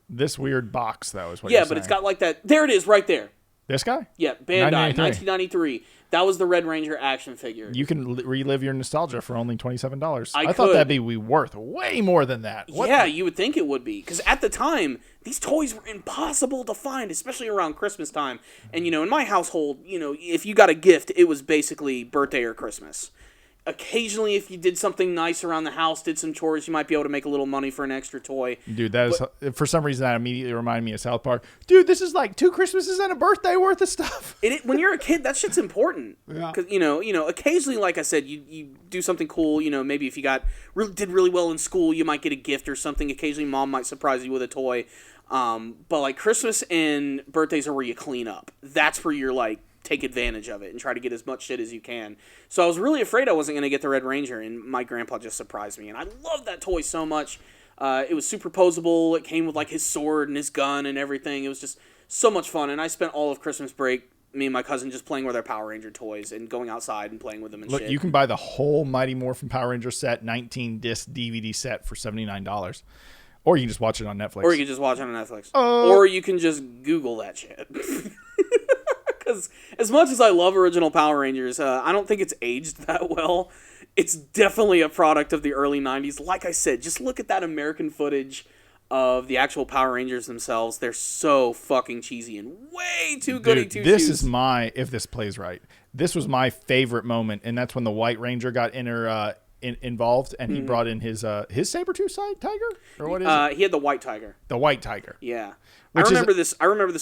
This weird box though is what. yeah, you're but it's saying. got like that. There it is, right there. This guy. Yeah, Bandai, 1993. 1993. That was the Red Ranger action figure. You can relive your nostalgia for only $27. I thought could. that'd be worth way more than that. Yeah, you would think it would be. Because at the time, these toys were impossible to find, especially around Christmas time. And, in my household, if you got a gift, it was basically birthday or Christmas. Occasionally, if you did something nice around the house, did some chores, you might be able to make a little money for an extra toy. Dude, that is for some reason that immediately reminded me of South Park. Dude, this is like 2 Christmases and a birthday worth of stuff. When you're a kid, that shit's important. Yeah. Because occasionally, like I said, you do something cool. Maybe if you did really well in school, you might get a gift or something. Occasionally, mom might surprise you with a toy. But like Christmas and birthdays are where you clean up. That's where you're like, take advantage of it and try to get as much shit as you can. So I was really afraid I wasn't going to get the Red Ranger, and my grandpa just surprised me. And I love that toy so much. It was superposable. It came with like his sword and his gun and everything. It was just so much fun. And I spent all of Christmas break, me and my cousin, just playing with our Power Ranger toys and going outside and playing with them and Look, shit. you can buy the whole Mighty Morphin Power Ranger set, 19-disc DVD set for $79. Or you can just watch it on Netflix. Or you can just watch it on Netflix. Or you can just Google that shit. Because as much as I love original Power Rangers, I don't think it's aged that well. It's definitely a product of the early 90s. Like I said, just look at that American footage of the actual Power Rangers themselves. They're so fucking cheesy and way too goody two shoes. This is if this plays right, this was my favorite moment, and that's when the White Ranger got involved, and he brought in his saber-tooth tiger, or what is it? He had the White Tiger. The White Tiger. Yeah. I remember this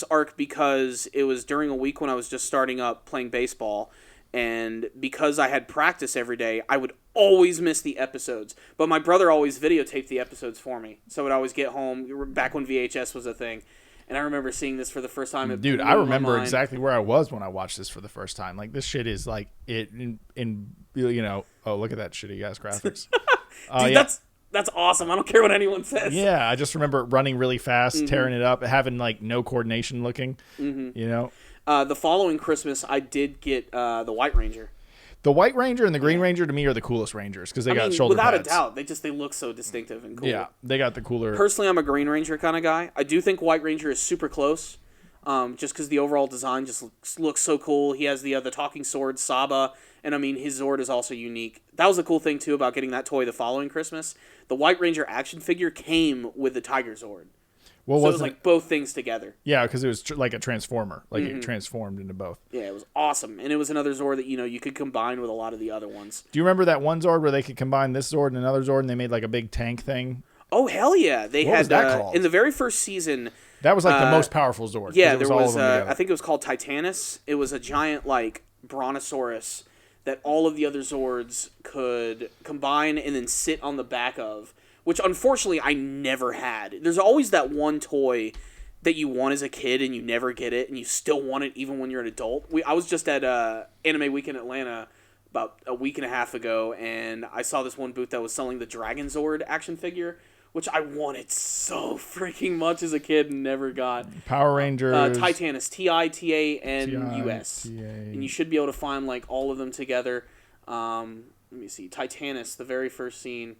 arc because it was during a week when I was just starting up playing baseball, and because I had practice every day, I would always miss the episodes. But my brother always videotaped the episodes for me, so I would always get home back when VHS was a thing. And I remember seeing this for the first time. Dude, I remember exactly where I was when I watched this for the first time. Like, this shit is like oh, look at that shitty ass graphics. Dude, yeah. That's awesome. I don't care what anyone says. Yeah, I just remember running really fast, tearing it up, having like no coordination looking. The following Christmas, I did get the White Ranger. The White Ranger and the Green Ranger to me are the coolest Rangers because they got shoulder without pads. a doubt, they look so distinctive and cool. Yeah, they got the cooler. Personally, I'm a Green Ranger kind of guy. I do think White Ranger is super close, just because the overall design just looks so cool. He has the talking sword, Saba, and I mean his Zord is also unique. That was the cool thing too about getting that toy the following Christmas. The White Ranger action figure came with the Tiger Zord. Well, so it was like both things together. Yeah, because it was like a transformer. Like it transformed into both. Yeah, it was awesome. And it was another Zord that, you could combine with a lot of the other ones. Do you remember that one Zord where they could combine this Zord and another Zord and they made like a big tank thing? Oh, hell yeah. What was that called? In the very first season... That was like the most powerful Zord. Yeah, there was I think it was called Titanus. It was a giant, like, brontosaurus that all of the other Zords could combine and then sit on the back of, which unfortunately I never had. There's always that one toy that you want as a kid and you never get it and you still want it even when you're an adult. I was just at Anime Week in Atlanta about a week and a half ago, and I saw this one booth that was selling the Dragon Zord action figure, which I wanted so freaking much as a kid and never got. Power Rangers. Titanus, Titanus, and you should be able to find like all of them together. Let me see, Titanus, the very first scene.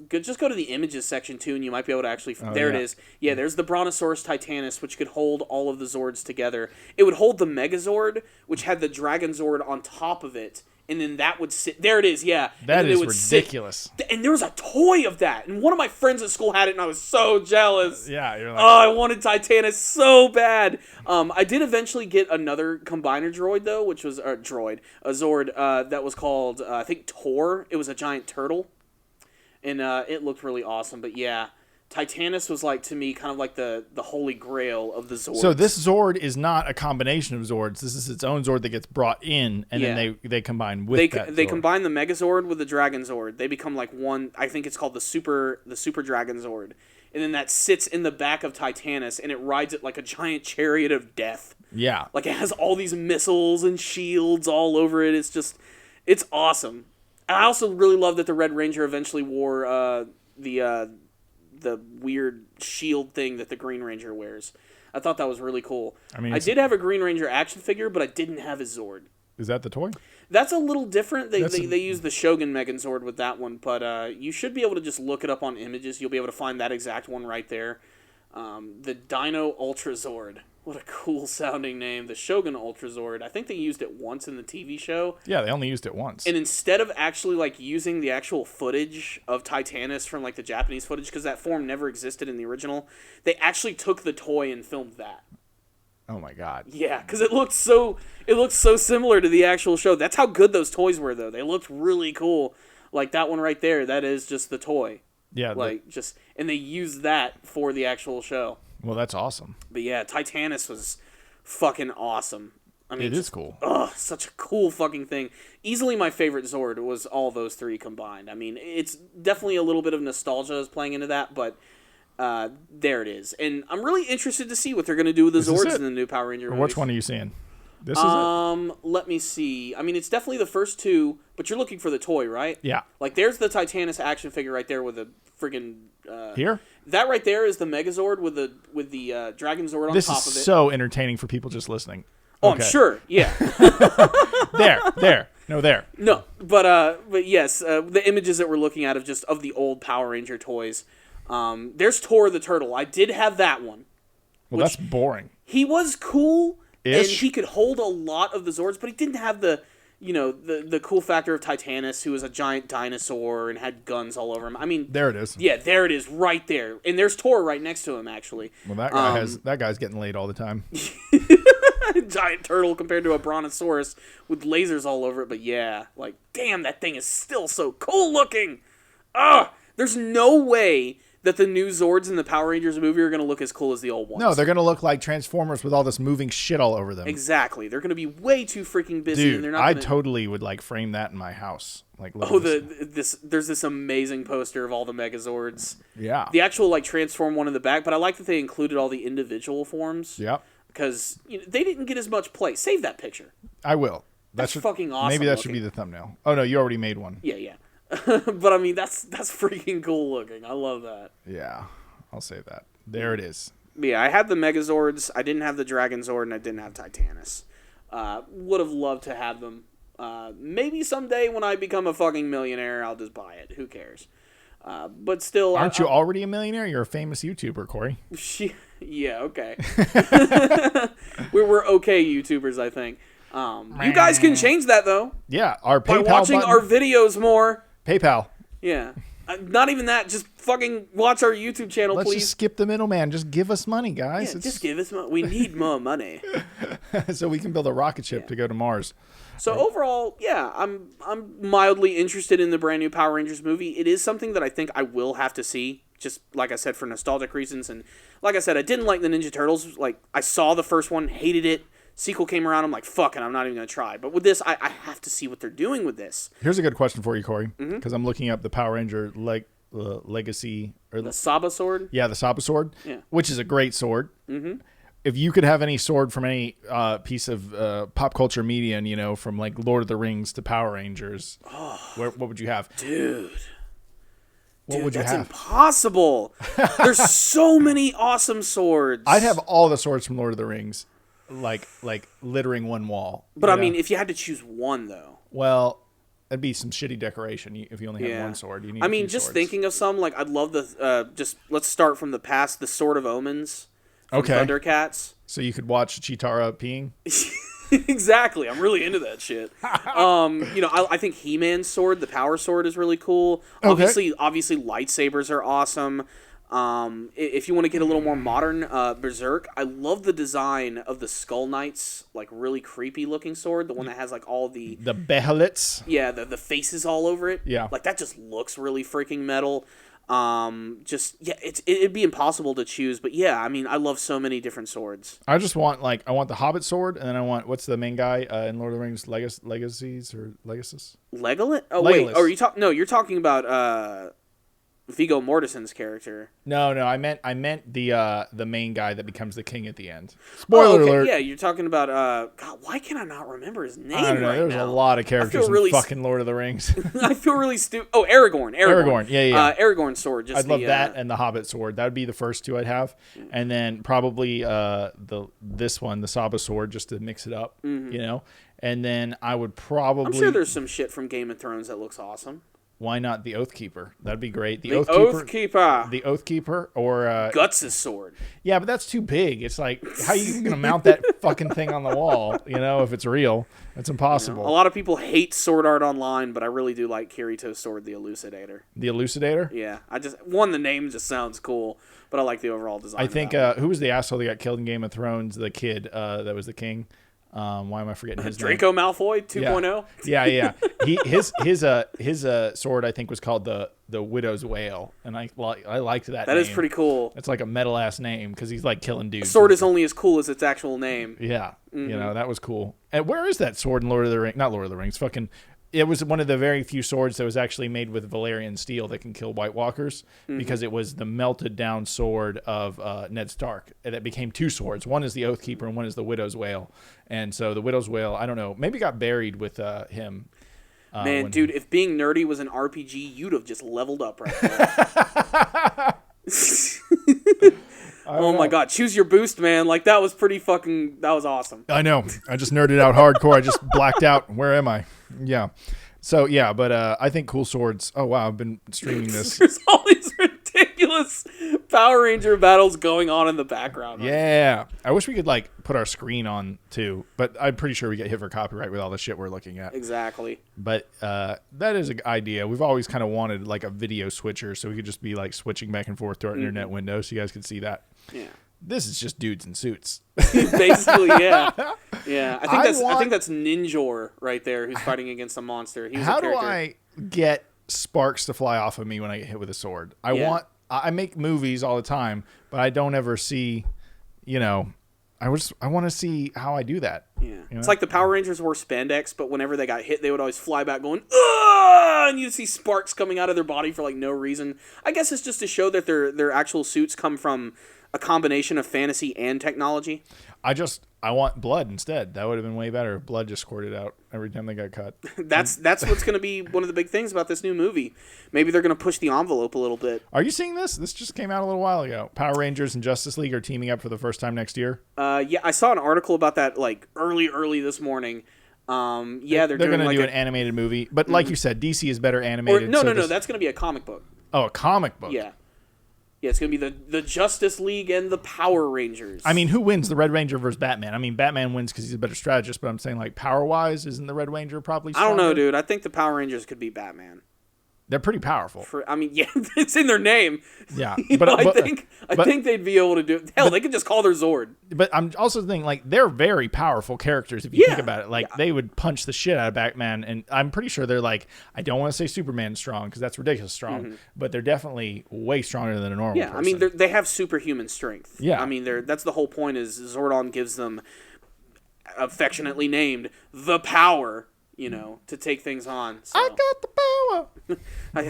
Just go to the images section too, and you might be able to actually. It is. Yeah, there's the Brontosaurus Titanus, which could hold all of the Zords together. It would hold the Megazord, which had the Dragon Zord on top of it, and then that would sit. There it is, yeah. That is ridiculous. And there was a toy of that, and one of my friends at school had it, and I was so jealous. Yeah, you're like, oh, I wanted Titanus so bad. I did eventually get another combiner droid though, which was a Zord that was called I think Tor. It was a giant turtle, and it looked really awesome. But yeah. Titanus was like, to me, kind of like the holy grail of the Zords. So this Zord is not a combination of Zords. This is its own Zord that gets brought in, and then they combine with that They Zord. combine the Megazord with the Dragon Zord. They become like one. I think it's called the Super Dragon Zord, and then that sits in the back of Titanus, and it rides it like a giant chariot of death. Yeah, Like it has all these missiles and shields all over it. It's awesome. And I also really love that the Red Ranger eventually wore the weird shield thing that the Green Ranger wears. I thought that was really cool. I mean, I did have a Green Ranger action figure, but I didn't have his Zord. Is that the toy? That's a little different. They use the Shogun Megazord with that one, but you should be able to just look it up on images. You'll be able to find that exact one right there. The Dino Ultra Zord. What a cool sounding name. The Shogun Ultra Zord. I think they used it once in the TV show. Yeah, they only used it once. And instead of actually like using the actual footage of Titanus from like the Japanese footage, because that form never existed in the original, they actually took the toy and filmed that. Oh my god. Yeah, because it looked so similar to the actual show. That's how good those toys were, though. They looked really cool. Like that one right there. That is just the toy. Yeah. And they used that for the actual show. Well, that's awesome. But yeah, Titanus was fucking awesome. I mean, it is cool. Ugh, such a cool fucking thing. Easily my favorite Zord was all those three combined. I mean, it's definitely a little bit of nostalgia is playing into that, but there it is. And I'm really interested to see what they're going to do with the Zords in the new Power Ranger movies. Which one are you seeing? This is it? Let me see. I mean, it's definitely the first two, but you're looking for the toy, right? Yeah. Like, there's the Titanus action figure right there with the friggin' Here? That right there is the Megazord with the Dragon Zord on top of it. This is so entertaining for people just listening. Oh, okay. I'm sure. Yeah. There. No, there. No, but yes, the images that we're looking at of the old Power Ranger toys. There's Tor the Turtle. I did have that one. Well, that's boring. He was cool, and Ish. he could hold a lot of the Zords, but he didn't have the cool factor of Titanus, who was a giant dinosaur and had guns all over him. I mean, there it is. Yeah, there it is, right there, and there's Tor right next to him, actually. Well, that guy's getting laid all the time. Giant turtle compared to a brontosaurus with lasers all over it, but yeah, like, damn, that thing is still so cool looking. There's no way that the new Zords in the Power Rangers movie are going to look as cool as the old ones. No, they're going to look like Transformers with all this moving shit all over them. Exactly. They're going to be way too freaking busy. Dude, and they're not I totally would like frame that in my house. Like, there's this amazing poster of all the Megazords. Yeah. The actual like transform one in the back, but I like that they included all the individual forms. Yep. Because they didn't get as much play. Save that picture. I will. That's fucking awesome. Maybe that should be the thumbnail. Oh no, you already made one. Yeah. But I mean, that's freaking cool looking. I love that. Yeah. I'll say that. There it is. Yeah, I had the Megazords. I didn't have the Dragon Zord, and I didn't have Titanus. Would have loved to have them. Maybe someday when I become a fucking millionaire, I'll just buy it. Who cares? But still... Aren't you already a millionaire? You're a famous YouTuber, Corey. Yeah, okay. we're okay YouTubers, I think. You guys can change that, though. Yeah, our PayPal by watching our videos more. PayPal. Yeah. Not even that. Just fucking watch our YouTube channel, Let's please. just skip the middleman. Just give us money, guys. Yeah, just give us money. We need more money. So we can build a rocket ship to go to Mars. So overall, yeah, I'm mildly interested in the brand new Power Rangers movie. It is something that I think I will have to see, just like I said, for nostalgic reasons. And like I said, I didn't like the Ninja Turtles. Like, I saw the first one, hated it. Sequel came around, I'm like, fuck it, I'm not even going to try. But with this, I have to see what they're doing with this. Here's a good question for you, Corey, because I'm looking up the Power Ranger Legacy. Or the Saba sword? Yeah, the Saba sword, which is a great sword. Mm-hmm. If you could have any sword from any piece of pop culture media, and, from like Lord of the Rings to Power Rangers, what would you have? Dude, what would you that's have? Impossible. There's so many awesome swords. I'd have all the swords from Lord of the Rings, like littering one wall. But I mean, if you had to choose one, though. Well, it'd be some shitty decoration if you only have one sword. You need I mean, just thinking of some, like, I'd love let's start from the past, the Sword of Omens from Thundercats. So you could watch Chitara peeing? Exactly. I'm really into that shit. I think He-Man's sword, the power sword, is really cool. Okay. Obviously, lightsabers are awesome. If you want to get a little more modern, Berserk, I love the design of the Skull Knight's like really creepy looking sword, the one that has like all the Behelits. yeah, the faces all over it. Yeah. Like that just looks really freaking metal. It'd be impossible to choose, but yeah, I mean, I love so many different swords. I just want I want the Hobbit sword, and then I want what's the main guy in Lord of the Rings, Legacies or Legacies? Legolas? Oh Legolas. wait, you're talking about Viggo Mortensen's character. No, I meant the main guy that becomes the king at the end. Spoiler alert. Yeah, you're talking about God, why can I not remember his name? I don't know. Right There's now? a lot of characters really in fucking Lord of the Rings. I feel really stupid. Oh, Aragorn. Yeah. Aragorn's sword. I'd love that and the Hobbit sword. That would be the first two I'd have, and then probably this one, the Saba sword, just to mix it up, And then I would probably. I'm sure there's some shit from Game of Thrones that looks awesome. Why not the Oathkeeper? That'd be great. The Oathkeeper. The Oathkeeper or Guts' sword. Yeah, but that's too big. It's like, how are you gonna mount that fucking thing on the wall? If it's real, it's impossible. A lot of people hate Sword Art Online, but I really do like Kirito's sword, the Elucidator. The Elucidator? Yeah, the name just sounds cool, but I like the overall design. I think who was the asshole that got killed in Game of Thrones? The kid that was the king. Why am I forgetting his name? Draco Malfoy 2.0. Yeah. His sword I think was called the Widow's Wail, and I liked that. That name. Is pretty cool. It's like a metal ass name because he's like killing dudes. A sword is only as cool as its actual name. Yeah, that was cool. And where is that sword in Lord of the Rings? Not Lord of the Rings. It was one of the very few swords that was actually made with Valyrian steel that can kill White Walkers because it was the melted down sword of Ned Stark. And it became two swords. One is the Oathkeeper and one is the Widow's Wail. And so the Widow's Wail, I don't know, maybe got buried with him. Man, dude, if being nerdy was an RPG, you'd have just leveled up right there. Oh my God, choose your boost, man. Like that was that was awesome. I know. I just nerded out hardcore. I just blacked out. Where am I? Yeah. So yeah, but I think cool swords. Oh wow, I've been streaming this. There's all these ridiculous Power Ranger battles going on in the background. Yeah. I wish we could put our screen on too, but I'm pretty sure we get hit for copyright with all the shit we're looking at. Exactly. But that is an idea. We've always kind of wanted a video switcher so we could just be switching back and forth to our internet window so you guys could see that. Yeah. This is just dudes in suits. Basically, yeah. Yeah. I think that's Ninjor right there who's fighting against a monster. How do I get sparks to fly off of me when I get hit with a sword? I make movies all the time, but I don't ever see, I want to see how I do that. Yeah. It's like the Power Rangers wore spandex, but whenever they got hit, they would always fly back going, "Ugh!" And you'd see sparks coming out of their body for no reason. I guess it's just to show that their actual suits come from a combination of fantasy and technology. I want blood instead. That would have been way better. Blood just squirted out every time they got cut. That's what's going to be one of the big things about this new movie. Maybe they're going to push the envelope a little bit. Are you seeing this? This just came out a little while ago. Power Rangers and Justice League are teaming up for the first time next year. Yeah, I saw an article about that early this morning. They're going to do an animated movie, but like you said, DC is better animated. No, that's going to be a comic book. Oh, a comic book. Yeah. Yeah, it's going to be the Justice League and the Power Rangers. I mean, who wins, the Red Ranger versus Batman? I mean, Batman wins because he's a better strategist, but I'm saying, power-wise, isn't the Red Ranger probably stronger? I don't know, dude. I think the Power Rangers could be Batman. They're pretty powerful. It's in their name. Yeah. I think they'd be able to do it. Hell, they could just call their Zord. But I'm also thinking, they're very powerful characters if you think about it. They would punch the shit out of Batman, and I'm pretty sure they're I don't want to say Superman strong, because that's ridiculous strong, but they're definitely way stronger than a normal person. I mean, they have superhuman strength. Yeah. I mean, that's the whole point is Zordon gives them, affectionately named, the power, to take things on. So. I got the power.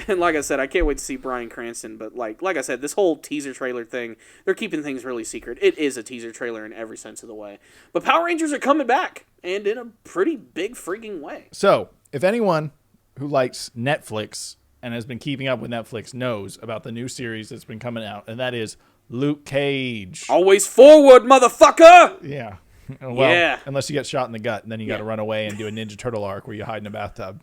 And like I said, I can't wait to see Bryan Cranston. But like I said, this whole teaser trailer thing, they're keeping things really secret. It is a teaser trailer in every sense of the way. But Power Rangers are coming back, and in a pretty big freaking way. So, if anyone who likes Netflix and has been keeping up with Netflix knows about the new series that's been coming out, and that is Luke Cage. Always forward, motherfucker! Yeah. Well, yeah. Unless you get shot in the gut, and then you got to run away and do a Ninja Turtle arc where you hide in a bathtub.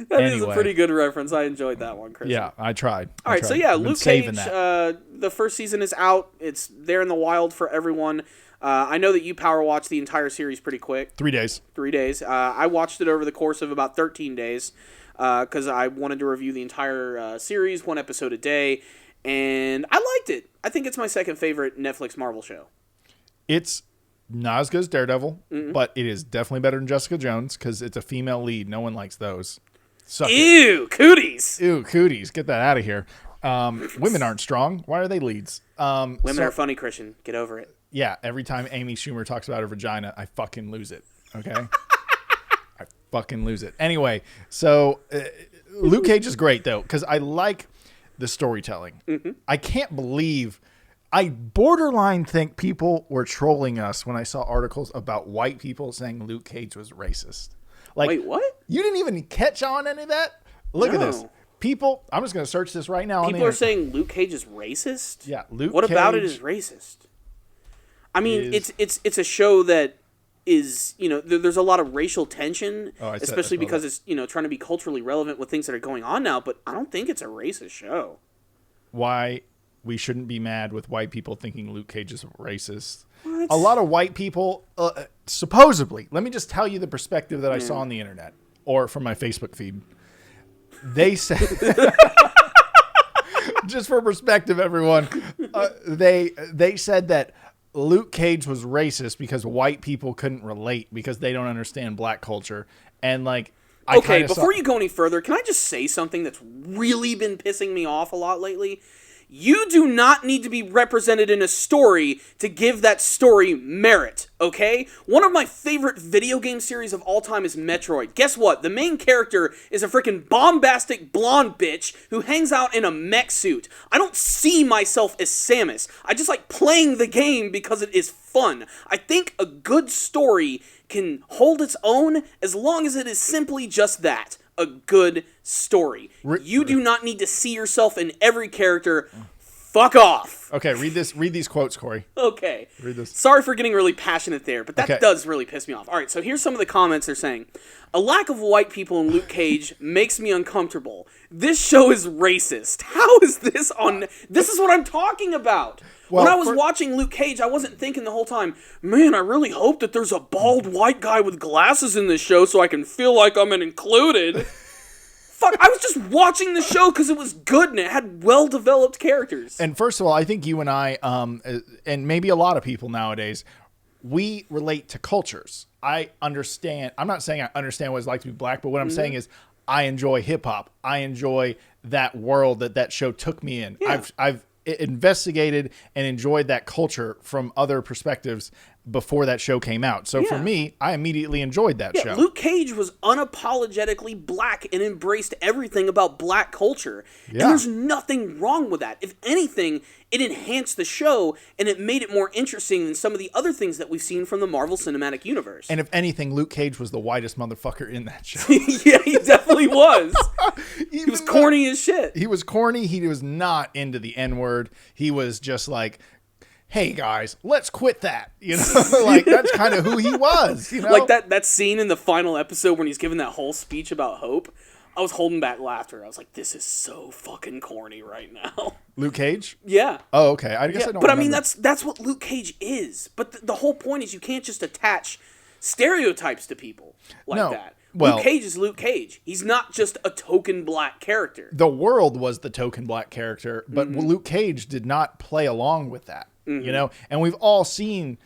That is a pretty good reference. I enjoyed that one, Chris. Yeah, I tried. All right, so yeah, Luke Cage, the first season is out. It's there in the wild for everyone. I know that you power watched the entire series pretty quick. 3 days. 3 days. I watched it over the course of about 13 days because I wanted to review the entire series, 1 episode a day, and I liked it. I think it's my second favorite Netflix Marvel show. It's not as good as Daredevil, but it is definitely better than Jessica Jones because it's a female lead. No one likes those. Ew, cooties. Ew, cooties. Get that out of here. Women aren't strong. Why are they leads? Women are funny, Christian. Get over it. Yeah, every time Amy Schumer talks about her vagina, I fucking lose it. Okay? I fucking lose it. Anyway, so Luke Cage is great, though, because I like the storytelling. I can't believe... I borderline think people were trolling us when I saw articles about white people saying Luke Cage was racist. Like, wait, what? You didn't even catch on any of that? Look at this. People, I'm just going to search this right now. People are saying Luke Cage is racist? Yeah, Luke Cage. What about it is racist? I mean, it's a show that is, there's a lot of racial tension, especially because it's, trying to be culturally relevant with things that are going on now, but I don't think it's a racist show. Why we shouldn't be mad with white people thinking Luke Cage is racist. What? A lot of white people, supposedly, let me just tell you the perspective that I saw on the internet or from my Facebook feed. They said, just for perspective, everyone, they said that Luke Cage was racist because white people couldn't relate because they don't understand black culture. And before you go any further, can I just say something that's really been pissing me off a lot lately? You do not need to be represented in a story to give that story merit, okay? One of my favorite video game series of all time is Metroid. Guess what? The main character is a freaking bombastic blonde bitch who hangs out in a mech suit. I don't see myself as Samus. I just like playing the game because it is fun. I think a good story can hold its own as long as it is simply just that. A good story. You do not need to see yourself in every character. Fuck off. Okay, read these quotes, Corey. Okay. Read this. Sorry for getting really passionate there, but that does really piss me off. All right, so here's some of the comments they're saying. A lack of white people in Luke Cage makes me uncomfortable. This show is racist. How is this on... This is what I'm talking about. When I was watching Luke Cage, I wasn't thinking the whole time, man, I really hope that there's a bald white guy with glasses in this show so I can feel like I'm included. Fuck, I was just watching the show because it was good and it had well-developed characters. And first of all, I think you and I, and maybe a lot of people nowadays, we relate to cultures. I understand. I'm not saying I understand what it's like to be black, but what I'm saying is I enjoy hip-hop. I enjoy that world that show took me in. Yeah. I've investigated and enjoyed that culture from other perspectives before that show came out. So for me, I immediately enjoyed that show. Luke Cage was unapologetically black and embraced everything about black culture. Yeah. And there's nothing wrong with that. If anything, it enhanced the show and it made it more interesting than some of the other things that we've seen from the Marvel Cinematic Universe. And if anything, Luke Cage was the whitest motherfucker in that show. Yeah, he definitely was. He was corny as shit. He was corny. He was not into the N-word. He was just like, hey guys, let's quit that. Like that's kind of who he was. Like that scene in the final episode when he's giving that whole speech about hope. I was holding back laughter. I was like, this is so fucking corny right now. Luke Cage? Yeah. Oh, okay. I guess I don't. But remember. I mean, that's what Luke Cage is. But the whole point is you can't just attach stereotypes to people like that. Well, Luke Cage is Luke Cage. He's not just a token black character. The world was the token black character, but Luke Cage did not play along with that. And we've all seen,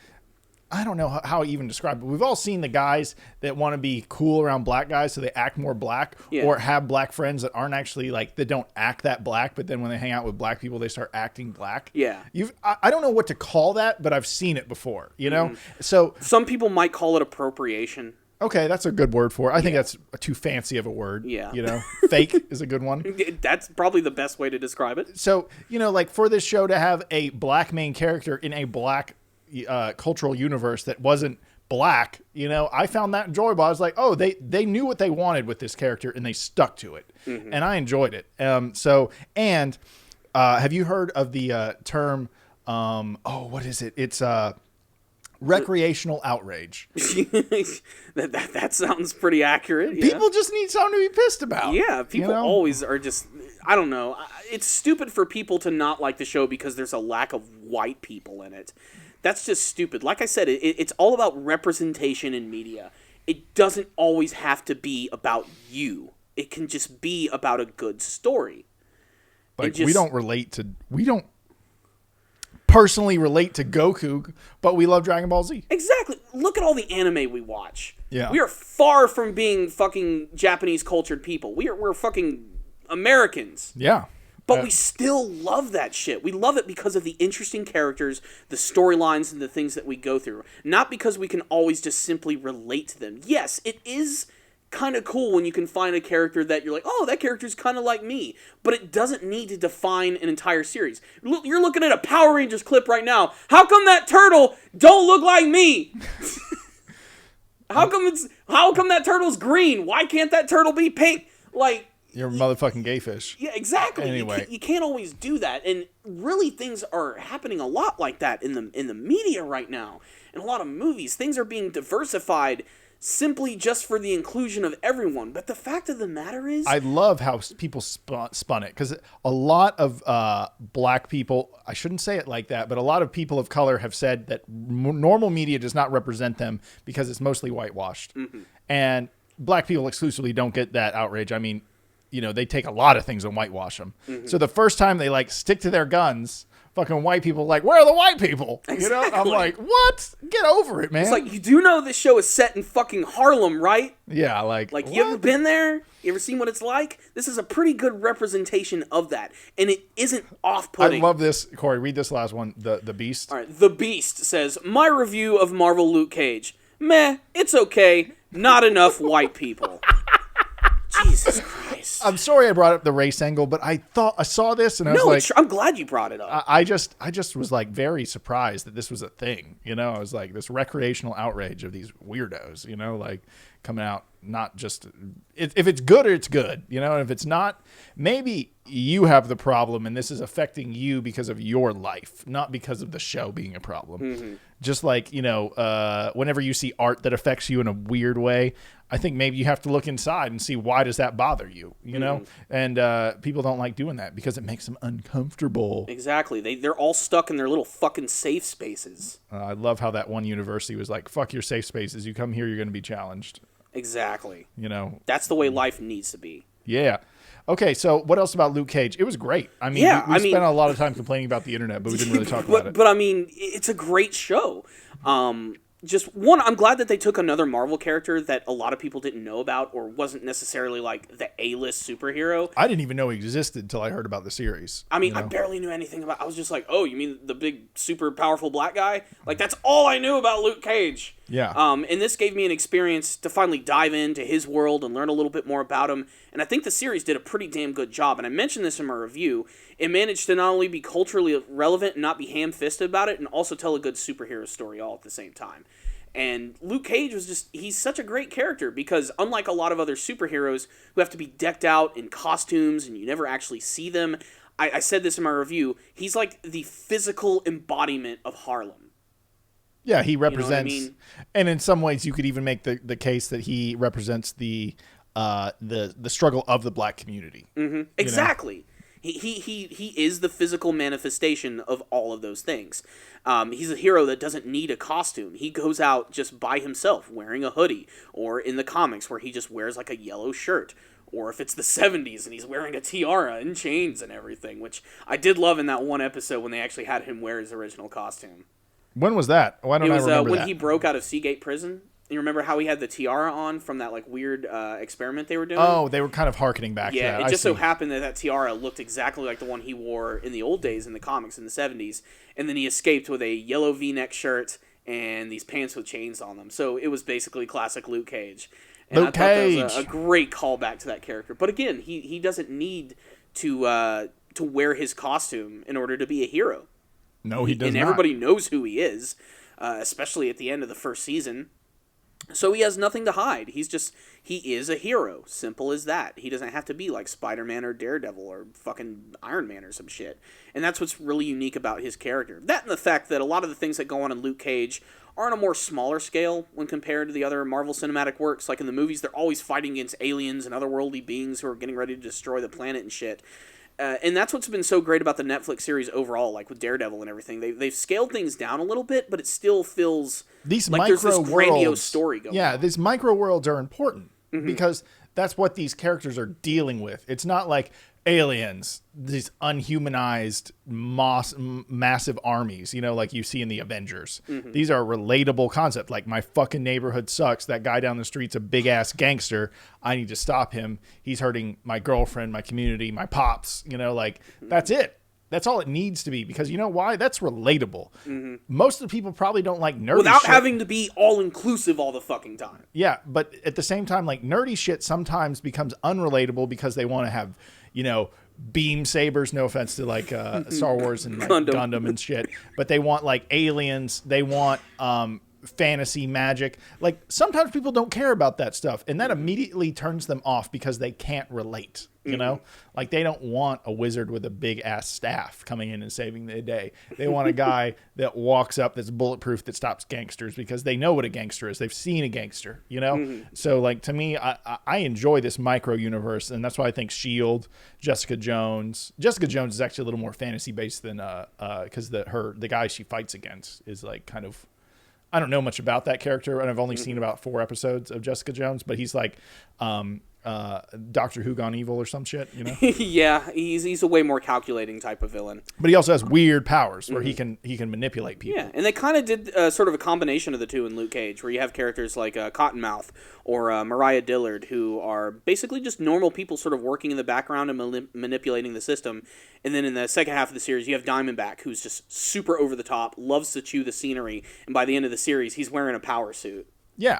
I don't know how I even describe it, but we've all seen the guys that want to be cool around black guys so they act more black or have black friends that aren't actually that don't act that black, but then when they hang out with black people, they start acting black. Yeah. I don't know what to call that, but I've seen it before, So some people might call it appropriation. Okay, that's a good word for it. I think that's too fancy of a word. Yeah. Fake is a good one. That's probably the best way to describe it. So, for this show to have a black main character in a black cultural universe that wasn't black, I found that enjoyable. I was like, oh, they knew what they wanted with this character and they stuck to it. And I enjoyed it. Have you heard of the term, what is it? It's Recreational outrage. that sounds pretty accurate. Yeah. People just need something to be pissed about. Yeah, people always are just... I don't know. It's stupid for people to not like the show because there's a lack of white people in it. That's just stupid. Like I said, it's all about representation in media. It doesn't always have to be about you. It can just be about a good story. Like, we don't personally relate to Goku, but we love Dragon Ball Z. Exactly. Look at all the anime we watch. Yeah. We are far from being fucking Japanese cultured people. We're fucking Americans. Yeah. But we still love that shit. We love it because of the interesting characters, the storylines, and the things that we go through. Not because we can always just simply relate to them. Yes, it is kind of cool when you can find a character that you're like, oh, that character's kind of like me. But it doesn't need to define an entire series. You're looking at a Power Rangers clip right now. How come that turtle don't look like me? How come that turtle's green? Why can't that turtle be pink? Like, you're a motherfucking gay fish. Yeah, exactly. Anyway, you can't always do that, and really, things are happening a lot like that in the media right now. In a lot of movies, things are being diversified simply just for the inclusion of everyone. But the fact of the matter is, I love how people spun it, because a lot of black people, I shouldn't say it like that, but a lot of people of color have said that normal media does not represent them because it's mostly whitewashed. Mm-hmm. And black people exclusively don't get that outrage. I mean, they take a lot of things and whitewash them. Mm-hmm. So the first time they stick to their guns, fucking white people where are the white people? Exactly. I'm like, what? Get over it, man. It's like, you do know this show is set in fucking Harlem, right? Yeah, you ever been there? You ever seen what it's like? This is a pretty good representation of that, and it isn't off-putting. I love this. Corey, read this last one, the Beast. All right, The Beast says, my review of Marvel Luke Cage. Meh, it's okay. Not enough white people. Jesus Christ. I'm sorry I brought up the race angle, but I saw this and I was like... I'm glad you brought it up. I just was very surprised that this was a thing. I was like, this recreational outrage of these weirdos, coming out, not just... If it's good, it's good. And if it's not, maybe you have the problem and this is affecting you because of your life, not because of the show being a problem. Mm-hmm. Just like, whenever you see art that affects you in a weird way, I think maybe you have to look inside and see, why does that bother you, know? And people don't like doing that because it makes them uncomfortable. Exactly. They're all stuck in their little fucking safe spaces. I love how that one university was like, fuck your safe spaces. You come here, you're going to be challenged. Exactly. That's the way life needs to be. Yeah. Okay, so what else about Luke Cage? It was great. I mean, we spent a lot of time complaining about the internet, but we didn't really talk about it. But I mean, it's a great show. Just one, I'm glad that they took another Marvel character that a lot of people didn't know about or wasn't necessarily like the A-list superhero. I didn't even know he existed until I heard about the series. I mean, I barely knew anything about. I was just like, oh, you mean the big, super powerful black guy? Like, that's all I knew about Luke Cage. Yeah. And this gave me an experience to finally dive into his world and learn a little bit more about him. And I think the series did a pretty damn good job. And I mentioned this in my review. It managed to not only be culturally relevant and not be ham-fisted about it, and also tell a good superhero story all at the same time. And Luke Cage he's such a great character because unlike a lot of other superheroes who have to be decked out in costumes and you never actually see them, I said this in my review, he's like the physical embodiment of Harlem. Yeah, he represents, and in some ways you could even make the case that he represents the struggle of the black community. Mm-hmm. Exactly. He is the physical manifestation of all of those things. He's a hero that doesn't need a costume. He goes out just by himself wearing a hoodie, or in the comics where he just wears like a yellow shirt, or if it's the 70s and he's wearing a tiara and chains and everything, which I did love in that one episode when they actually had him wear his original costume. When was that? Why don't I remember that? It was when he broke out of Seagate Prison. You remember how he had the tiara on from that like weird experiment they were doing? Oh, they were kind of hearkening back to that. Yeah, it just so happened that tiara looked exactly like the one he wore in the old days in the comics in the 70s. And then he escaped with a yellow V-neck shirt and these pants with chains on them. So it was basically classic Luke Cage. And Luke Cage! That was a great callback to that character. But again, he doesn't need to wear his costume in order to be a hero. No, he does not. And everybody knows who he is, especially at the end of the first season. So he has nothing to hide. He is a hero. Simple as that. He doesn't have to be like Spider-Man or Daredevil or fucking Iron Man or some shit. And that's what's really unique about his character. That and the fact that a lot of the things that go on in Luke Cage are on a more smaller scale when compared to the other Marvel Cinematic works. Like in the movies, they're always fighting against aliens and otherworldly beings who are getting ready to destroy the planet and shit. And that's what's been so great about the Netflix series overall, like with Daredevil and everything. They've scaled things down a little bit, but it still feels like there's this grandiose story going on. Yeah, these micro worlds are important because that's what these characters are dealing with. It's not like aliens, these unhumanized massive armies, like you see in the Avengers. These are relatable concepts. Like, my fucking neighborhood sucks. That guy down the street's a big ass gangster. I need to stop him. He's hurting my girlfriend, my community, my pops. That's it. That's all it needs to be, because you know why? That's relatable. Most of the people probably don't like nerdy without shit. having to be all-inclusive all the fucking time. Yeah, but at the same time, like, nerdy shit sometimes becomes unrelatable because they want to have, beam sabers, no offense to like Star Wars and like Gundam and shit, but they want like aliens, they want fantasy magic. Like, sometimes people don't care about that stuff, and that immediately turns them off because they can't relate. Like, they don't want a wizard with a big ass staff coming in and saving the day. They want a guy that walks up, that's bulletproof, that stops gangsters, because they know what a gangster is. They've seen a gangster, So, like, to me, I enjoy this micro universe, and that's why I think S.H.I.E.L.D., Jessica Jones is actually a little more fantasy based than because the guy she fights against is like kind of, I don't know much about that character, and I've only seen about 4 episodes of Jessica Jones, but he's like Doctor Who gone evil or some shit, Yeah, he's a way more calculating type of villain. But he also has weird powers where he can manipulate people. Yeah, and they kind of did sort of a combination of the two in Luke Cage, where you have characters like Cottonmouth or Mariah Dillard, who are basically just normal people sort of working in the background and manipulating the system. And then in the second half of the series, you have Diamondback, who's just super over the top, loves to chew the scenery, and by the end of the series, he's wearing a power suit. Yeah.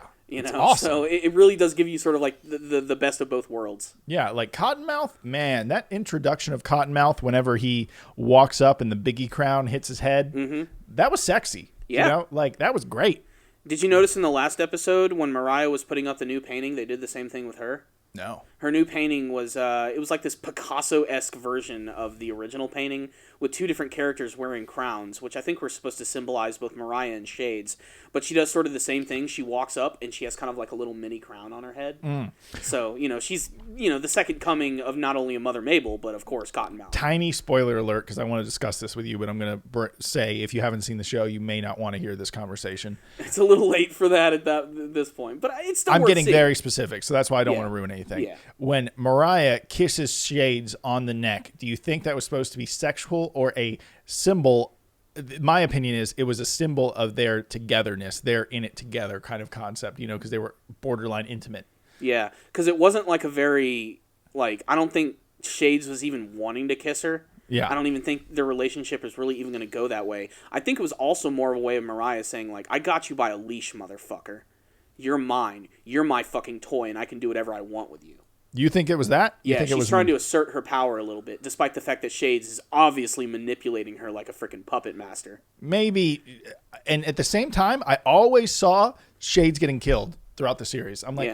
Awesome. So it really does give you sort of like the best of both worlds. Yeah, like Cottonmouth, man, that introduction of Cottonmouth whenever he walks up and the Biggie crown hits his head, that was sexy. Yeah. That was great. Did you notice in the last episode when Mariah was putting up the new painting, they did the same thing with her? No. Her new painting was, it was like this Picasso-esque version of the original painting with 2 different characters wearing crowns, which I think were supposed to symbolize both Mariah and Shades. But she does sort of the same thing. She walks up and she has kind of like a little mini crown on her head. So, she's, the second coming of not only a Mother Mabel, but of course Cottonmouth. Tiny spoiler alert, because I want to discuss this with you, but I'm going to say, if you haven't seen the show, you may not want to hear this conversation. It's a little late for that at this point, but it's still I'm worth getting seeing. very specific, so that's why I don't want to ruin anything. Yeah. When Mariah kisses Shades on the neck, do you think that was supposed to be sexual or a symbol? My opinion is it was a symbol of their togetherness, they're in it together kind of concept, because they were borderline intimate. Yeah, because it wasn't like a very, I don't think Shades was even wanting to kiss her. Yeah. I don't even think their relationship is really even going to go that way. I think it was also more of a way of Mariah saying, I got you by a leash, motherfucker. You're mine. You're my fucking toy, and I can do whatever I want with you. You think it was that? Yeah, she's trying to assert her power a little bit, despite the fact that Shades is obviously manipulating her like a freaking puppet master. Maybe, and at the same time, I always saw Shades getting killed throughout the series. I'm like,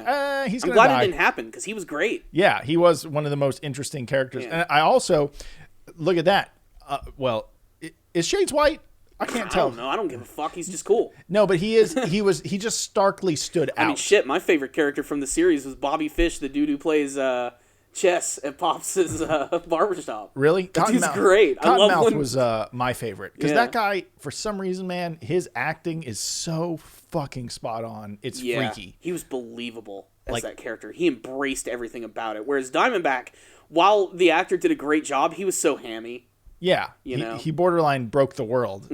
he's going to die. I'm glad it didn't happen, because he was great. Yeah, he was one of the most interesting characters. Yeah. And I also, look at that. Is Shades white? I can't tell. I don't know. I don't give a fuck. He's just cool. No, but he is. He just starkly stood out. I mean, shit. My favorite character from the series was Bobby Fish, the dude who plays chess at Pops' barbershop. Really? He's great. Cottonmouth was my favorite, because that guy, for some reason, man, his acting is so fucking spot on. It's freaky. He was believable as that character. He embraced everything about it. Whereas Diamondback, while the actor did a great job, he was so hammy. Yeah, he borderline broke the world,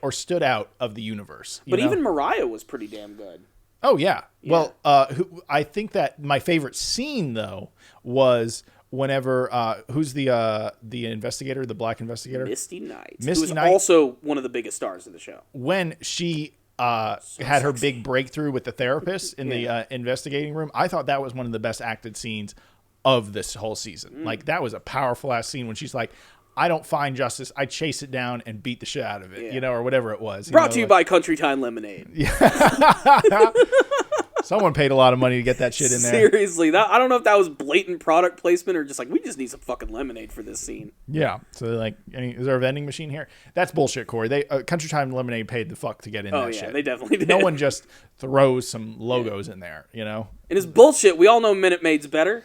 or stood out of the universe. But even Mariah was pretty damn good. Oh, yeah. Well, I think that my favorite scene, though, was whenever, who's the investigator, the black investigator? Misty Knight. Who was also one of the biggest stars of the show. When she had her big breakthrough with the therapist in the investigating room, I thought that was one of the best acted scenes of this whole season. That was a powerful ass scene when she's like, I don't find justice, I chase it down and beat the shit out of it, or whatever it was. Brought to you by Country Time Lemonade. Someone paid a lot of money to get that shit in there. Seriously, I don't know if that was blatant product placement or just like, we just need some fucking lemonade for this scene. Yeah. So they're like, is there a vending machine here? That's bullshit, Corey. They Country Time Lemonade paid the fuck to get in that shit. Oh, yeah, they definitely did. No one just throws some logos in there, you know? It is bullshit. We all know Minute Maid's better.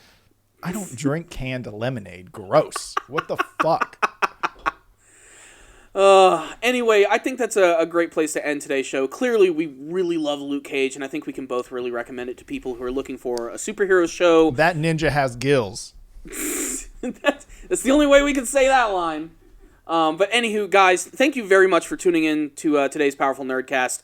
I don't drink canned lemonade. Gross. What the fuck? Anyway, I think that's a great place to end today's show. Clearly, we really love Luke Cage, and I think we can both really recommend it to people who are looking for a superhero show. That ninja has gills. That's the only way we can say that line. But anywho, guys, thank you very much for tuning in to today's Powerful Nerdcast.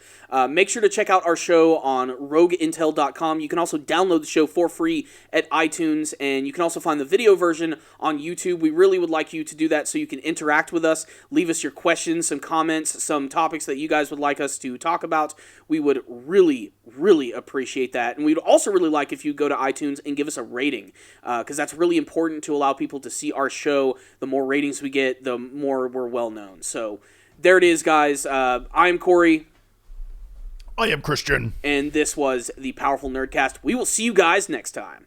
Make sure to check out our show on rogueintel.com. You can also download the show for free at iTunes, and you can also find the video version on YouTube. We really would like you to do that so you can interact with us, leave us your questions, some comments, some topics that you guys would like us to talk about. We would really, really appreciate that. And we'd also really like if you go to iTunes and give us a rating, because that's really important to allow people to see our show. The more ratings we get, the more we're well known. So there it is, guys. I'm Corey. I am Christian. And this was the Powerful Nerdcast. We will see you guys next time.